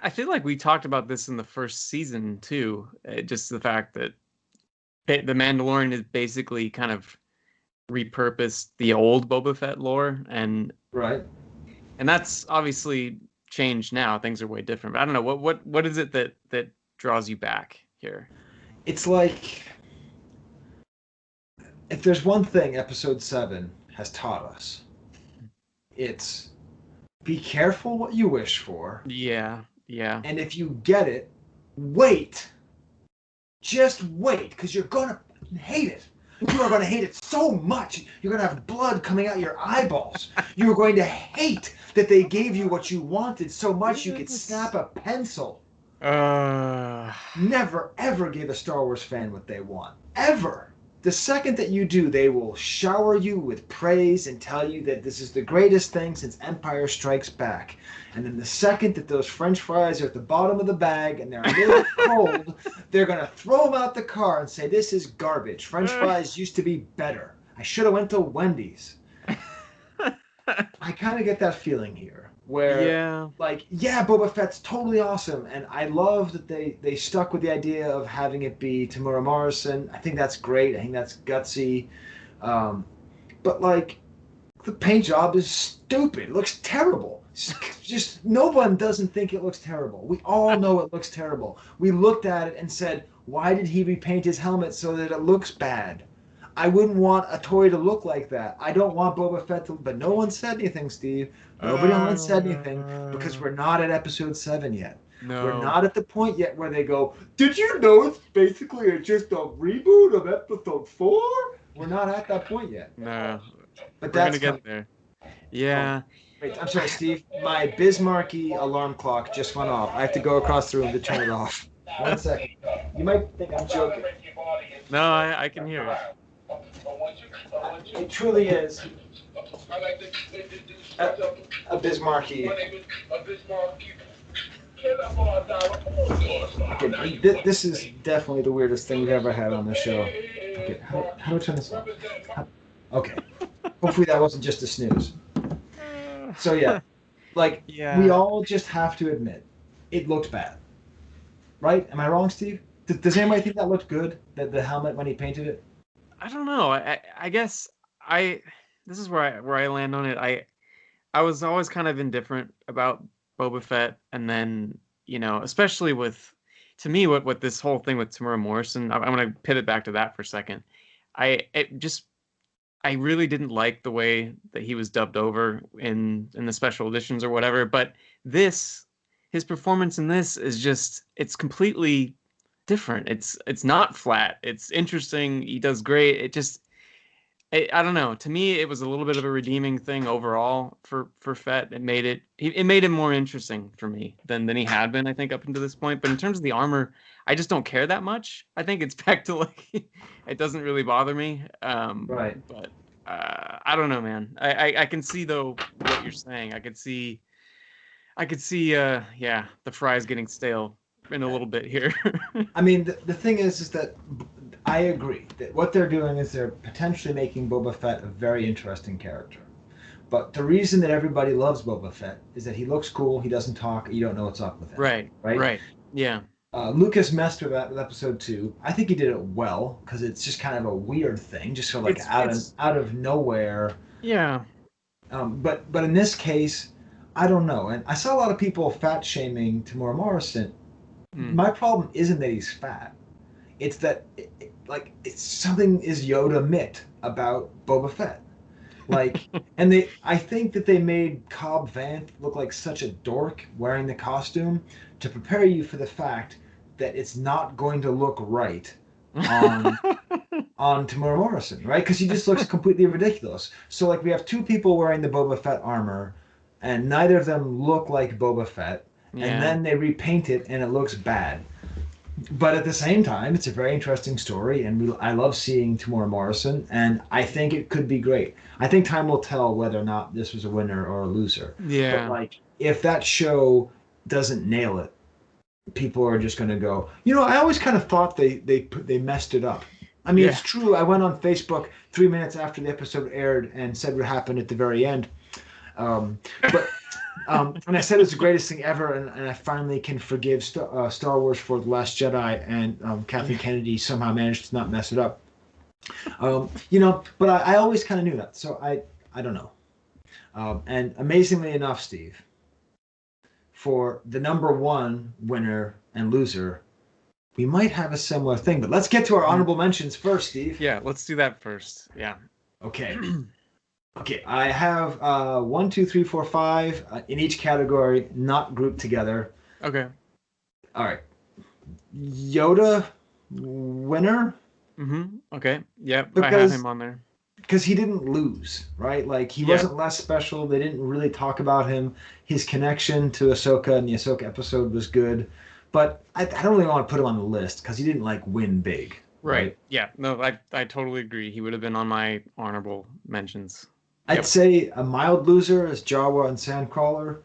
I feel like we talked about this in the first season too. Just the fact that the Mandalorian is basically kind of repurposed the old Boba Fett lore, and that's obviously changed now. Things are way different. But I don't know what is it that draws you back here?
It's like, if there's one thing Episode 7 has taught us, it's be careful what you wish for.
Yeah.
And if you get it, wait. Just wait, because you're going to hate it. You are going to hate it so much. You're going to have blood coming out your eyeballs. You're going to hate that they gave you what you wanted so much you could snap a pencil. Never, ever give a Star Wars fan what they want. Ever. The second that you do, they will shower you with praise and tell you that this is the greatest thing since Empire Strikes Back. And then the second that those French fries are at the bottom of the bag and they're a little cold, they're going to throw them out the car and say, this is garbage. French fries used to be better. I should have went to Wendy's. I kind of get that feeling here. Where, Boba Fett's totally awesome, and I love that they stuck with the idea of having it be Tamura Morrison. I think that's great. I think that's gutsy. But, the paint job is stupid. It looks terrible. Just no one doesn't think it looks terrible. We all know it looks terrible. We looked at it and said, why did he repaint his helmet so that it looks bad? I wouldn't want a toy to look like that. I don't want Boba Fett to... But no one said anything, Steve. Nobody else said anything because we're not at Episode 7 yet. No. We're not at the point yet where they go, did you know it's basically just a reboot of Episode 4? We're not at that point yet.
No. But we're going to get there. Yeah.
Wait, I'm sorry, Steve. My Biz Markie alarm clock just went off. I have to go across the room to turn it off. 1 second. You might think I'm joking.
No, I can hear it.
It truly is a Biz Markie. Okay, this is definitely the weirdest thing we've ever had on the show. Okay, how do I turn this off? Okay, hopefully that wasn't just a snooze. So we all just have to admit, it looked bad. Right? Am I wrong, Steve? Does anybody think that looked good? The helmet when he painted it?
I don't know. I guess this is where I land on it. I was always kind of indifferent about Boba Fett, and then especially to me what this whole thing with Tamura Morrison. I'm going to pivot back to that for a second. I really didn't like the way that he was dubbed over in the special editions or whatever. But his performance in this is it's completely different. It's not flat. It's interesting. He does great. I don't know. To me, it was a little bit of a redeeming thing overall for Fett. It made him more interesting for me than he had been, I think, up until this point. But in terms of the armor, I just don't care that much. I think it's back to it doesn't really bother me.
Right.
But I don't know, man. I can see though what you're saying. I could see the fries getting stale in a little bit here.
I mean, the thing is that I agree that what they're doing is they're potentially making Boba Fett a very interesting character. But the reason that everybody loves Boba Fett is that he looks cool, he doesn't talk, you don't know what's up with him.
Right.
Right?
Right. Yeah.
Lucas messed with that with episode 2. I think he did it well because it's just kind of a weird thing, just sort of like out of nowhere.
Yeah.
But in this case, I don't know. And I saw a lot of people fat shaming Tamora Morrison. My problem isn't that he's fat. It's that it's something is Yoda mitt about Boba Fett. Like, and I think that they made Cobb Vanth look like such a dork wearing the costume to prepare you for the fact that it's not going to look right on Tamora Morrison, right? Because he just looks completely ridiculous. So like we have two people wearing the Boba Fett armor, and neither of them look like Boba Fett, and then they repaint it and it looks bad. But at the same time, it's a very interesting story, and I love seeing Tamora Morrison, and I think it could be great. I think time will tell whether or not this was a winner or a loser.
Yeah.
But like, if that show doesn't nail it, people are just going to go. I always kind of thought they messed it up. I mean, it's true. I went on Facebook 3 minutes after the episode aired and said what happened at the very end. But and I said it's the greatest thing ever, and I finally can forgive Star Wars for The Last Jedi, and Kathleen Kennedy somehow managed to not mess it up. But I always kind of knew that, so I don't know. And amazingly enough, Steve, for the number one winner and loser, we might have a similar thing. But let's get to our honorable mentions first, Steve.
Yeah, let's do that first. Yeah.
Okay. Okay, I have 1, 2, 3, 4, 5 in each category, not grouped together.
Okay.
All right. Yoda winner.
Okay. Yep. I have him on there.
Because he didn't lose, right? Like he wasn't less special. They didn't really talk about him. His connection to Ahsoka and the Ahsoka episode was good, but I don't really want to put him on the list because he didn't win big. Right.
Yeah. No, I totally agree. He would have been on my honorable mentions.
I'd say a mild loser is Jawa and Sandcrawler,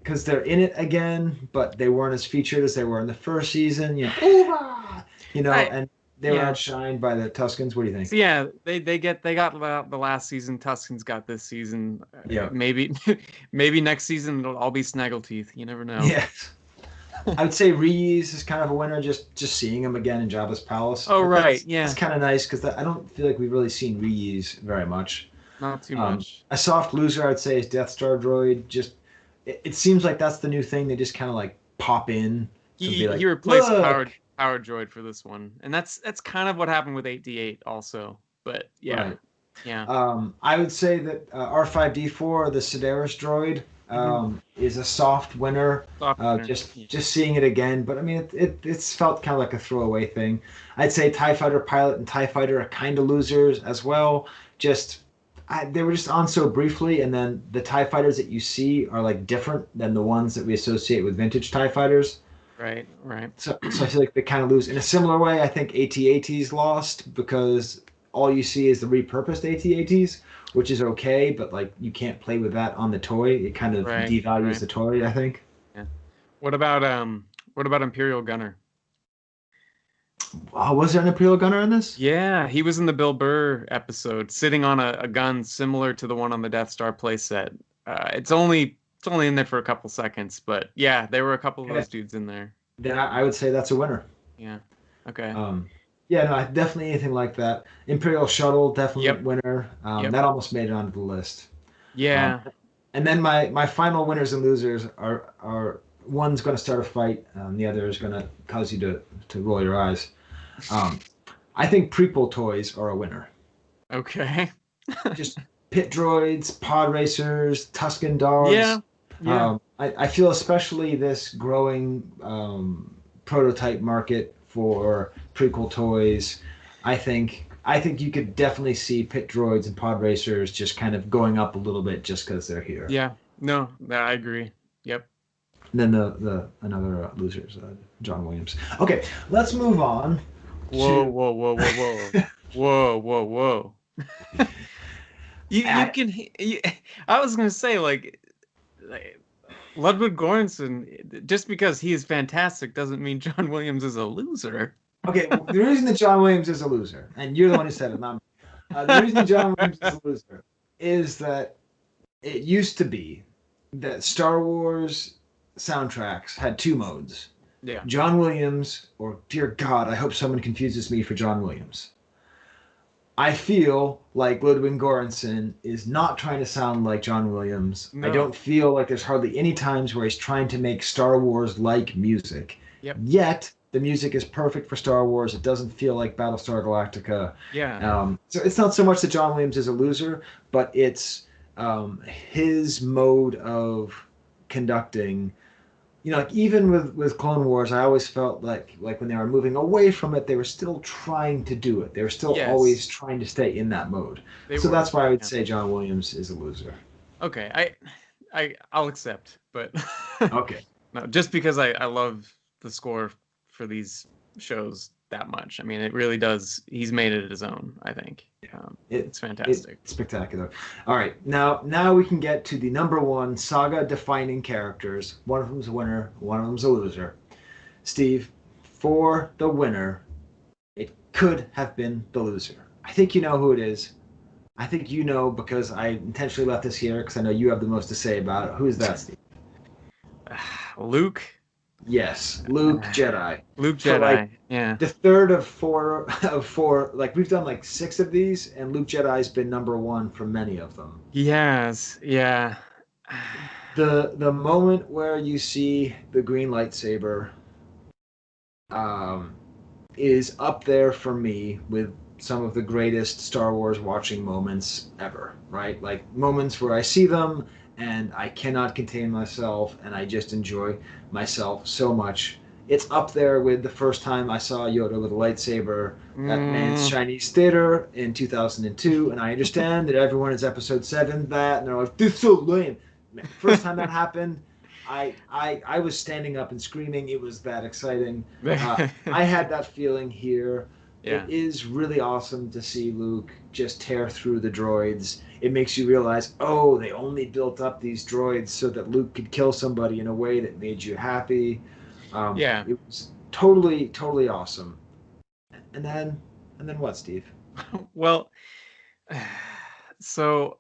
because they're in it again, but they weren't as featured as they were in the first season. And they were outshined by the Tuskens. What do you think?
So yeah, they got the last season. Tuskens got this season.
Yeah.
Maybe next season it'll all be Snaggleteeth. You never know.
Yes. I would say Reese is kind of a winner. Just seeing him again in Jabba's palace.
Oh, right. Yeah.
It's kind of nice because I don't feel like we've really seen Reese very much.
Not too much.
A soft loser, I'd say, is Death Star droid. Just it seems like that's the new thing. They just kind of pop in.
He replaced Power Droid for this one, and that's kind of what happened with 8D8 also. But yeah,
right.
Yeah.
I would say that R5D4, the Sedaris droid, is a soft winner. Just seeing it again, but I mean it's felt kind of like a throwaway thing. I'd say TIE Fighter Pilot and TIE Fighter are kind of losers as well. They were just on so briefly, and then the TIE Fighters that you see are different than the ones that we associate with vintage TIE Fighters.
Right.
So I feel like they kind of lose. In a similar way, I think AT-ATs lost because all you see is the repurposed AT-ATs, which is okay, but you can't play with that on the toy. It kind of devalues the toy, I think.
Yeah. What about Imperial Gunner?
Was there an Imperial Gunner in this?
Yeah, he was in the Bill Burr episode, sitting on a gun similar to the one on the Death Star playset. It's only in there for a couple seconds, but yeah, there were a couple of those dudes in there.
Then I would say that's a winner.
Yeah. Okay.
Yeah, no, definitely anything like that. Imperial Shuttle, definitely a winner. That almost made it onto the list.
Yeah.
And then my final winners and losers are one's going to start a fight, the other is going to cause you to roll your eyes. I think prequel toys are a winner.
Okay.
Just pit droids, pod racers, Tusken dogs.
Yeah.
I feel especially this growing prototype market for prequel toys. I think you could definitely see pit droids and pod racers just kind of going up a little bit just because they're here.
Yeah. No, I agree. Yep.
And then the another loser is John Williams. Okay, let's move on.
Whoa. You can. I was gonna say Ludwig Göransson. Just because he is fantastic doesn't mean John Williams is a loser.
Okay, well, the reason that John Williams is a loser, and you're the one who said it, not me. The reason John Williams is a loser is that it used to be that Star Wars soundtracks had two modes.
Yeah.
John Williams, or dear God, I hope someone confuses me for John Williams. I feel like Ludwig Göransson is not trying to sound like John Williams. I
No.
don't feel like there's hardly any times where he's trying to make Star Wars like music.
Yep.
Yet the music is perfect for Star Wars. It doesn't feel like Battlestar Galactica.
Yeah.
So it's not so much that John Williams is a loser, but it's his mode of conducting. Like even with Clone Wars, I always felt like when they were moving away from it, they were still trying to do it. They were still always trying to stay in that mode. That's why I would say John Williams is a loser.
Okay, I'll accept, but
okay.
No, just because I love the score for these shows that much. I mean, it really does. He's made it his own, I think. It's fantastic.
It's spectacular. All right, now we can get to the number one saga-defining characters. One of them's a winner, one of them's a loser. Steve, for the winner, it could have been the loser. I think you know who it is. I think you know because I intentionally left this here because I know you have the most to say about it. Who is that, Steve?
Luke.
Yes, Luke Jedi.
Luke Jedi. Yeah.
The third of four. Like we've done like 6 of these, and Luke Jedi's been number 1 for many of them.
Yes. Yeah.
The moment where you see the green lightsaber, is up there for me with some of the greatest Star Wars watching moments ever. Right, like moments where I see them and I cannot contain myself, and I just enjoy myself so much. It's up there with the first time I saw Yoda with a lightsaber at Man's Chinese Theater in 2002, and I understand that everyone is Episode 7 that, and they're like, this is so lame. First time that happened, I was standing up and screaming. It was that exciting. I had that feeling here. Yeah. It is really awesome to see Luke just tear through the droids. It makes you realize, oh, they only built up these droids so that Luke could kill somebody in a way that made you happy. It was totally, totally awesome. And then what, Steve?
Well, so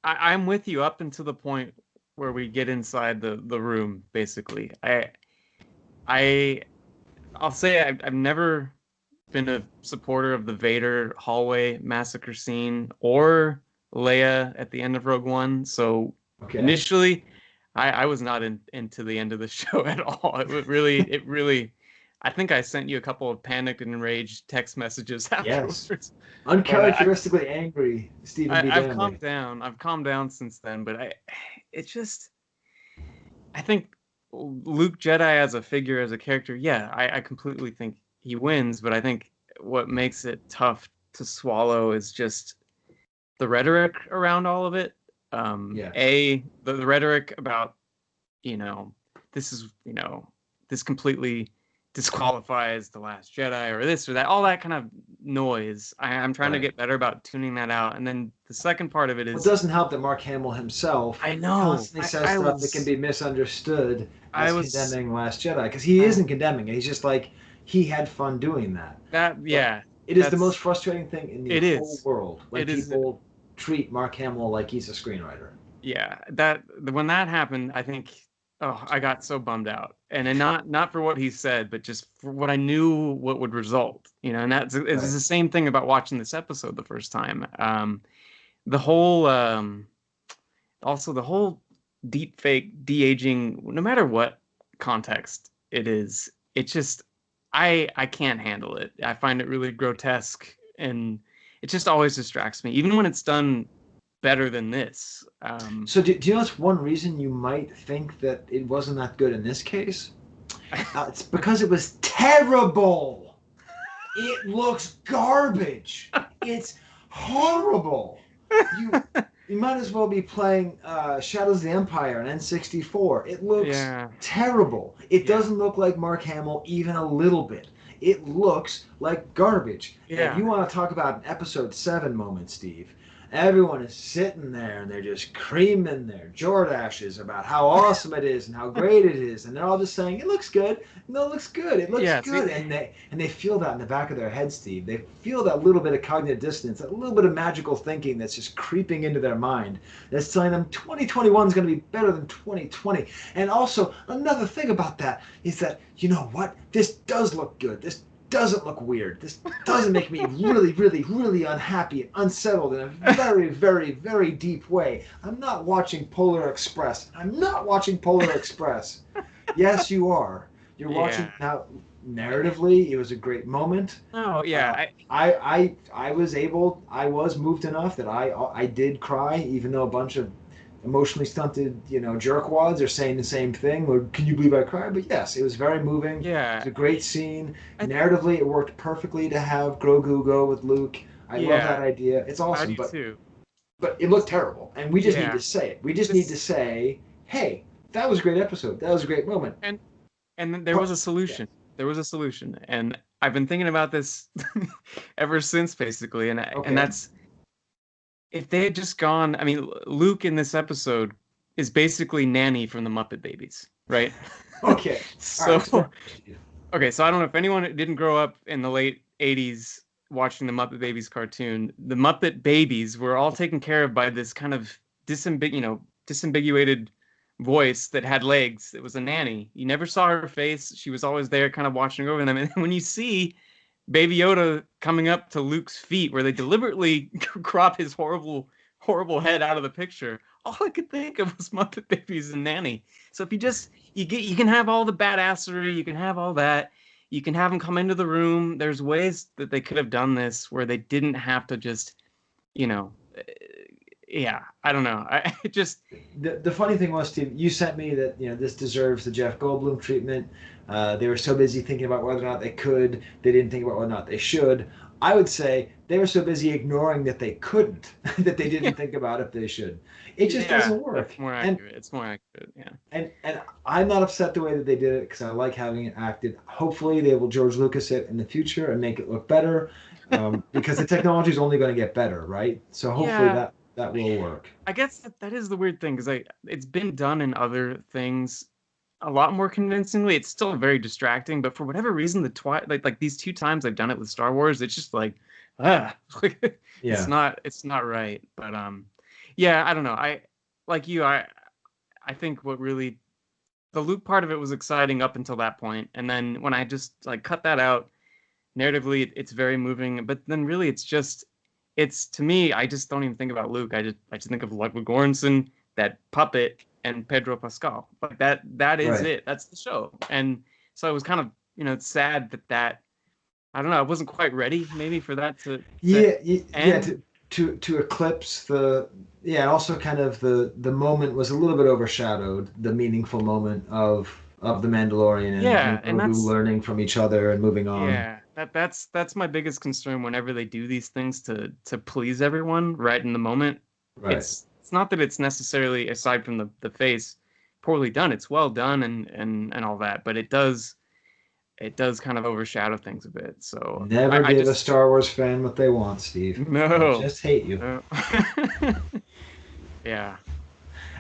I'm with you up until the point where we get inside the room. Basically, I'll say I've never been a supporter of the Vader hallway massacre scene or Leia at the end of Rogue One. So initially, I was not into the end of the show at all. It really, I think I sent you a couple of panicked and enraged text messages afterwards.
Yes. Uncharacteristically angry, Stephen B.
I've calmed down. I've calmed down since then, but I think Luke Jedi as a figure, as a character, I completely think he wins, but I think what makes it tough to swallow is just the rhetoric around all of it. The rhetoric about, this is, this completely disqualifies The Last Jedi or this or that, all that kind of noise. I'm trying to get better about tuning that out. And then the second part of it is...
It doesn't help that Mark Hamill himself constantly says stuff that can be misunderstood as condemning Last Jedi, because he isn't condemning it. He's just like, he had fun doing that. It is the most frustrating thing in the whole world when people treat Mark Hamill like he's a screenwriter.
Yeah, when that happened, I think, I got so bummed out, and not for what he said, but just for what I knew what would result. And it's the same thing about watching this episode the first time. The whole deep fake de-aging, no matter what context it is, it just I can't handle it. I find it really grotesque, and it just always distracts me, even when it's done better than this.
So do you know what's one reason you might think that it wasn't that good in this case? It's because it was terrible. It looks garbage. It's horrible. You might as well be playing Shadows of the Empire on N64. It looks terrible. It doesn't look like Mark Hamill even a little bit. It looks like garbage. Yeah. And if you want to talk about an Episode 7 moment, Steve, Everyone is sitting there and they're just creaming their Jordashes about how awesome it is and how great it is, and they're all just saying, "It looks good. No, it looks good. It looks
Yeah, see,
good." And they feel that in the back of their head, Steve. They feel that little bit of cognitive dissonance, that little bit of magical thinking that's just creeping into their mind. That's telling them 2021 is going to be better than 2020. And also another thing about that is that, you know what? This does look good. This doesn't look weird. This doesn't make me really, really, really unhappy and unsettled in a very, very, very deep way. I'm not watching Polar Express. I'm not watching Polar Express. Yes, you are. You're watching
yeah.
now. Narratively, it was a great moment.
Oh, yeah.
I was moved enough that I did cry, even though a bunch of emotionally stunted, jerkwads are saying the same thing. Or, can you believe I cried? But yes, it was very moving. It's
Yeah.
a great scene.
I,
Narratively, it worked perfectly to have Grogu go with Luke. I love that
yeah.
idea. It's
I
awesome,
do
but
too.
it looked terrible, and we just need to
Yeah.
say it. We just need to
This
say, hey, that was a great episode. That was a great moment.
and and then there was
But
a
yeah,
solution. There was a solution, and I've been thinking about this ever since, basically. And
okay,
that's if they had just gone. I mean, Luke in this episode is basically Nanny from the Muppet Babies, right?
okay, all right.
So
Explain.
okay, so I don't know if anyone didn't grow up in the late '80s watching the Muppet Babies cartoon. The Muppet Babies were all taken care of by this kind of disambiguated voice that had legs. It was a nanny. You never saw her face. She was always there, kind of watching over them. And when you see Baby Yoda coming up to Luke's feet, where they deliberately crop his horrible head out of the picture, all I could think of was Muppet Babies and Nanny. So if you can have all the badassery, you can have all that, you can have them come into the room. There's ways that they could have done this where they didn't have to just, you know, yeah, I don't know. I just
The funny thing was, Steve, you sent me that this deserves the Jeff Goldblum treatment. They were so busy thinking about whether or not they could, they didn't think about whether or not they should. I would say they were so busy ignoring that they couldn't that they
yeah,
didn't think about if they should. It just
yeah,
doesn't
that's
work.
more
And
accurate. It's more accurate. Yeah.
and I'm not upset the way that they did it because I like having it acted. Hopefully, they will George Lucas it in the future and make it look better, because the technology is only going to get better, right? So hopefully
Yeah,
that will work.
I guess that is the weird thing because it's been done in other things a lot more convincingly. It's still very distracting, but for whatever reason, like these two times I've done it with Star Wars, it's just like, ah,
Yeah.
it's not right. But yeah, I don't know. Like you, I think what really the Luke part of it was exciting up until that point, and then when I just like cut that out, narratively it's very moving, but then really it's to me, I just don't even think about Luke. I just think of Ludwig Göransson, that puppet, and Pedro Pascal. Like that is
Right.
it. That's the show. And so it was kind of, it's sad that I don't know, I wasn't quite ready maybe for that to
Yeah, yeah.
end.
To eclipse the, yeah. Also, kind of the moment was a little bit overshadowed. The meaningful moment of the Mandalorian and
Yeah, and
Grogu learning from each other and moving on.
that's my biggest concern whenever they do these things to please everyone right in the moment.
Right.
It's not that it's necessarily, aside from the face, poorly done. It's well done and all that, but it does kind of overshadow things a bit. So
Never
I
give a
just
Star Wars fan what they want, Steve. They'll
no.
just hate you.
No. Yeah.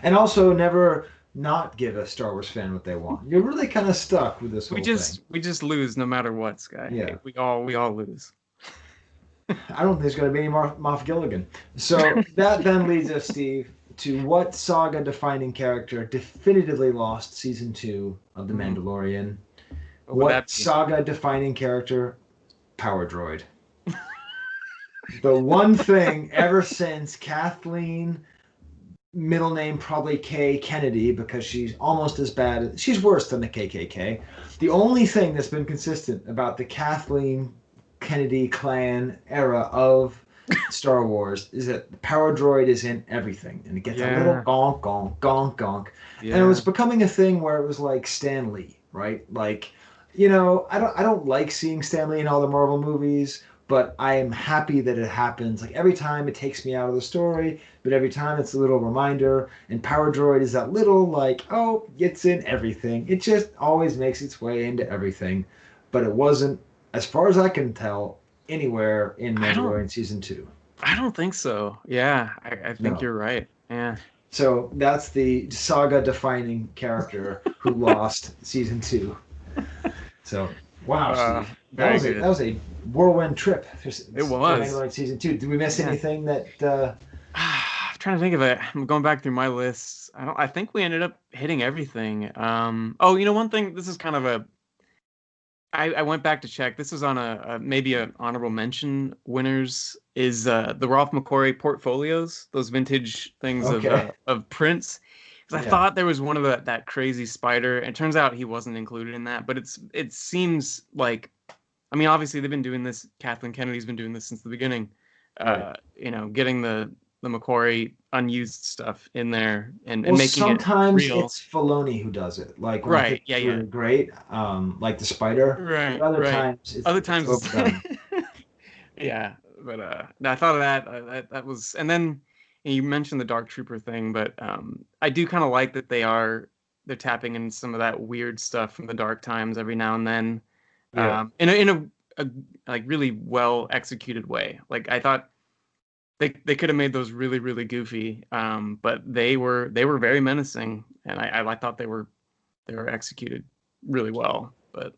And also never not give a Star Wars fan what they want. You're really kind of stuck with this
We
whole thing.
just we just lose no matter what, Sky.
Yeah.
We all lose.
I don't think there's going to be any more Moff Gilligan. So that then leads us, Steve, to what saga defining character definitively lost season 2 of The
Hmm.
Mandalorian?
What would
What
that be?
saga defining character? Power Droid. The one thing ever since Kathleen, middle name probably Kay Kennedy, because she's almost as bad, she's worse than the KKK. The only thing that's been consistent about the Kathleen Kennedy clan era of Star Wars is that the power droid is in everything, and it gets a little
Yeah.
gonk gonk gonk gonk, and it
Yeah.
was becoming a thing where it was like Stan Lee, right? Like, I don't like seeing Stan Lee in all the Marvel movies, but I am happy that it happens. Like every time it takes me out of the story, but every time it's a little reminder. And Power Droid is that little like, oh, it's in everything. It just always makes its way into everything, but it wasn't, as far as I can tell, anywhere in
I don't
Mandalorian season 2.
I don't think so. Yeah, I think
No.
you're right. Yeah.
So that's the saga defining character who lost season 2. So wow, Steve,
Very good.
that was a whirlwind trip for,
It
for
was.
Mandalorian season 2. Did we miss
Yeah.
anything that?
I'm trying to think of it. I'm going back through my lists. I think we ended up hitting everything. Oh, one thing. This is kind of a. I went back to check. This is on a maybe an honorable mention winners is the Ralph McQuarrie portfolios, those vintage things
Okay.
of prints. Because I
Yeah.
thought there was one of that crazy spider, and it turns out he wasn't included in that. But it seems like, I mean, obviously they've been doing this. Kathleen Kennedy's been doing this since the beginning.
Right.
Getting the Macquarie unused stuff in there and
Well,
making it
sometimes
real.
it's Filoni who does it. Like when I think
Right. Yeah.
it's
Yeah.
really great, like the spider. But
Right.
other
Right.
times
Other
it's
times
overdone.
it's yeah. But I thought of that. That was, and then you mentioned the Dark Trooper thing, but I do kind of like that they're tapping in some of that weird stuff from the Dark Times every now and then,
Yeah.
in a like really well executed way. Like I thought they could have made those really really goofy, but they were very menacing, and I thought they were executed really well. But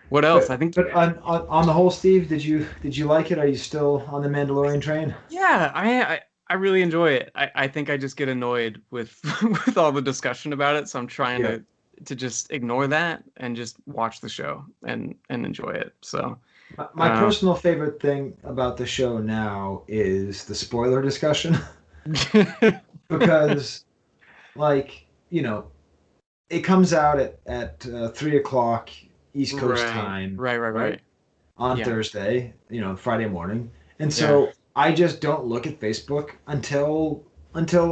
what else? I think
But on the whole, Steve, did you like it? Are you still on the Mandalorian train?
yeah, I really enjoy it. I think I just get annoyed with with all the discussion about it, so I'm trying
Yeah.
to just ignore that and just watch the show and enjoy it. So
My
um,
personal favorite thing about the show now is the spoiler discussion because, like, it comes out at 3 o'clock East Coast
right,
time,
right, right,
right?
right.
On
Yeah,
Thursday, Friday morning. And
yeah.
so I just don't look at Facebook until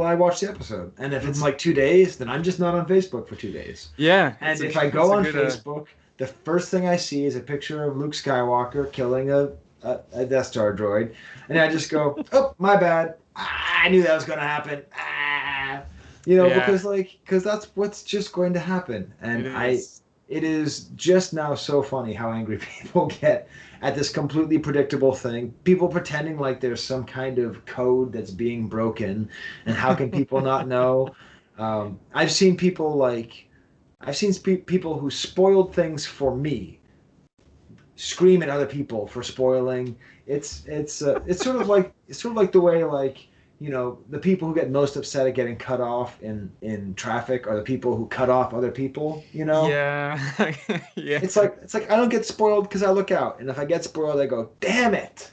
I watch the episode. And if it's
Mhm.
like 2 days, then I'm just not on Facebook for 2 days.
Yeah,
And if I
it's
go
a
on
good
Facebook, the first thing I see is a picture of Luke Skywalker killing a Death Star droid. And I just go, oh, my bad. I knew that was going to happen.
yeah,
Because that's what's just going to happen.
it
And
is.
it is just now so funny how angry people get at this completely predictable thing. People pretending like there's some kind of code that's being broken, and how can people not know? I've seen people like I've seen people who spoiled things for me scream at other people for spoiling. It's sort of like the way like the people who get most upset at getting cut off in traffic are the people who cut off other people.
Yeah, yeah.
It's like I don't get spoiled because I look out, and if I get spoiled, I go, damn it,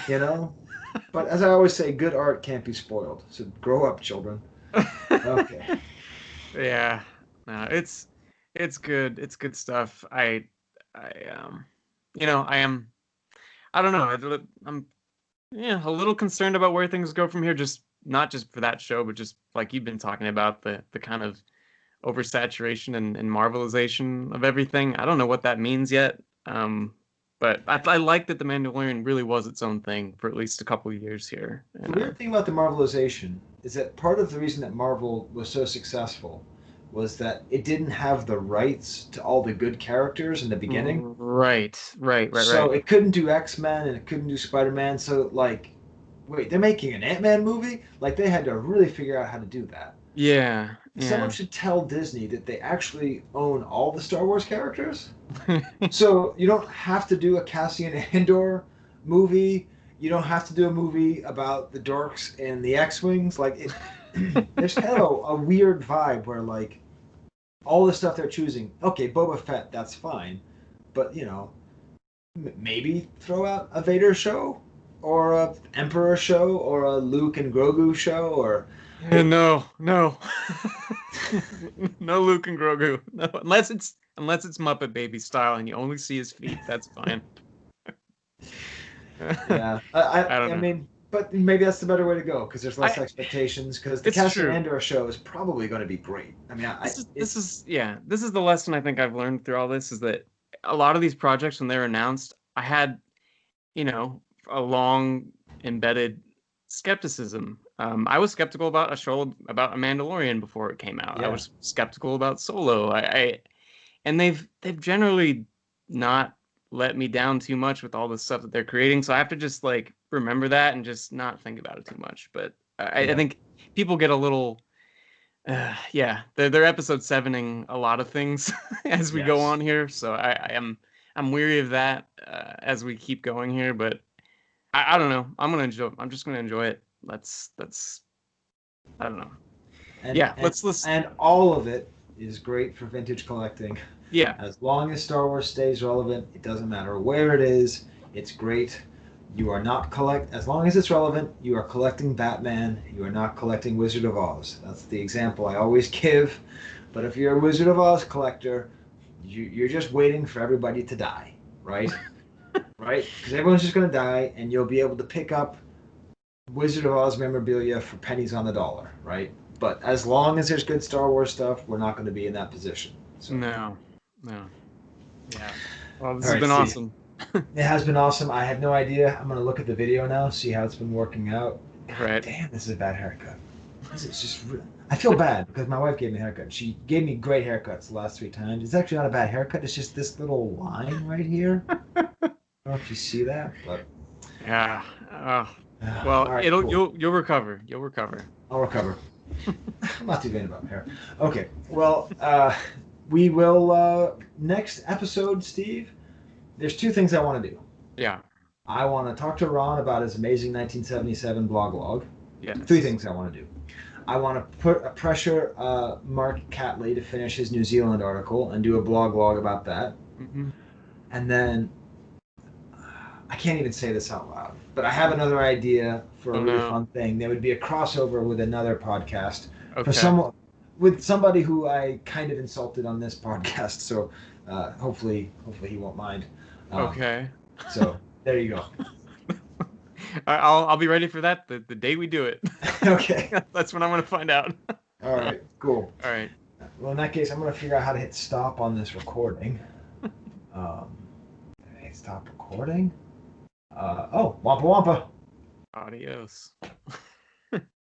you know. But as I always say, good art can't be spoiled. So grow up, children. Okay.
Yeah. No, it's good. It's good stuff. I I am I don't know. I'm a little concerned about where things go from here, just not just for that show, but just like you've been talking about the kind of oversaturation and marvelization of everything. I don't know what that means yet. But I like that the Mandalorian really was its own thing for at least a couple of years here.
The
And
weird thing about the Marvelization is that part of the reason that Marvel was so successful was that it didn't have the rights to all the good characters in the beginning.
right, right, right,
So
right.
it couldn't do X-Men and it couldn't do Spider-Man. So like, wait, they're making an Ant-Man movie? Like they had to really figure out how to do that.
Yeah,
Someone
yeah.
should tell Disney that they actually own all the Star Wars characters. So you don't have to do a Cassian Andor movie. You don't have to do a movie about the dorks and the X-wings. Like there's kind of a weird vibe where like all the stuff they're choosing. Okay, Boba Fett, that's fine, but maybe throw out a Vader show or a Emperor show or a Luke and Grogu show or
Yeah, no, no. No Luke and Grogu. No, unless it's Muppet Baby style and you only see his feet, that's fine.
yeah.
I don't
I
know.
mean, but maybe that's the better way to go because there's less
I
expectations. Because the
It's
Cassian
true.
Andor show is probably going to be great. I mean,
This is the lesson I think I've learned through all this is that a lot of these projects when they're announced, I had, you know, a long embedded skepticism. I was skeptical about a show about a Mandalorian before it came out. I
yeah.
was skeptical about Solo. And they've generally not let me down too much with all the stuff that they're creating. So I have to just like remember that and just not think about it too much. But I
Yeah.
think people get a little, they're episode 7ing a lot of things as we go
Yes.
on here. So I'm weary of that as we keep going here. But I don't know. I'm just gonna enjoy it. That's I don't know. Let's
And all of it is great for vintage collecting.
yeah.
As long as Star Wars stays relevant, it doesn't matter where it is. It's great. You are not as long as it's relevant, you are collecting Batman. You are not collecting Wizard of Oz. That's the example I always give. But if you're a Wizard of Oz collector, you're just waiting for everybody to die, right? Right? Because everyone's just going to die, and you'll be able to pick up Wizard of Oz memorabilia for pennies on the dollar, right? But as long as there's good Star Wars stuff, we're not going to be in that position. So.
No. Yeah. Well, this
All
has
right,
been
Steve.
awesome.
It has been awesome. I have no idea. I'm going to look at the video now, see how it's been working out. God
Right.
damn, this is a bad haircut. This is just. I feel bad because my wife gave me a haircut. She gave me great haircuts the last 3 times. It's actually not a bad haircut. It's just this little line right here. I don't know if you see that, but.
Yeah. Well,
right, cool.
you'll recover. You'll recover.
I'll recover. I'm not too vain about hair. Okay. Well, we will next episode, Steve. There's 2 things I want to do.
Yeah.
I want to talk to Ron about his amazing 1977 blog log.
Yes.
3 things I want to do. I want to pressure Mark Catley to finish his New Zealand article and do a blog log about that.
Mm-hmm.
And then I can't even say this out loud, but I have another idea for a really fun thing. There would be a crossover with another podcast with somebody who I kind of insulted on this podcast. So hopefully he won't mind.
Okay.
So there you go.
I'll be ready for that the day we do it.
Okay.
That's when I'm going to find out.
All right. Cool.
All right.
Well, in that case, I'm going to figure out how to hit stop on this recording. Stop recording. Wampa Wampa.
Adios.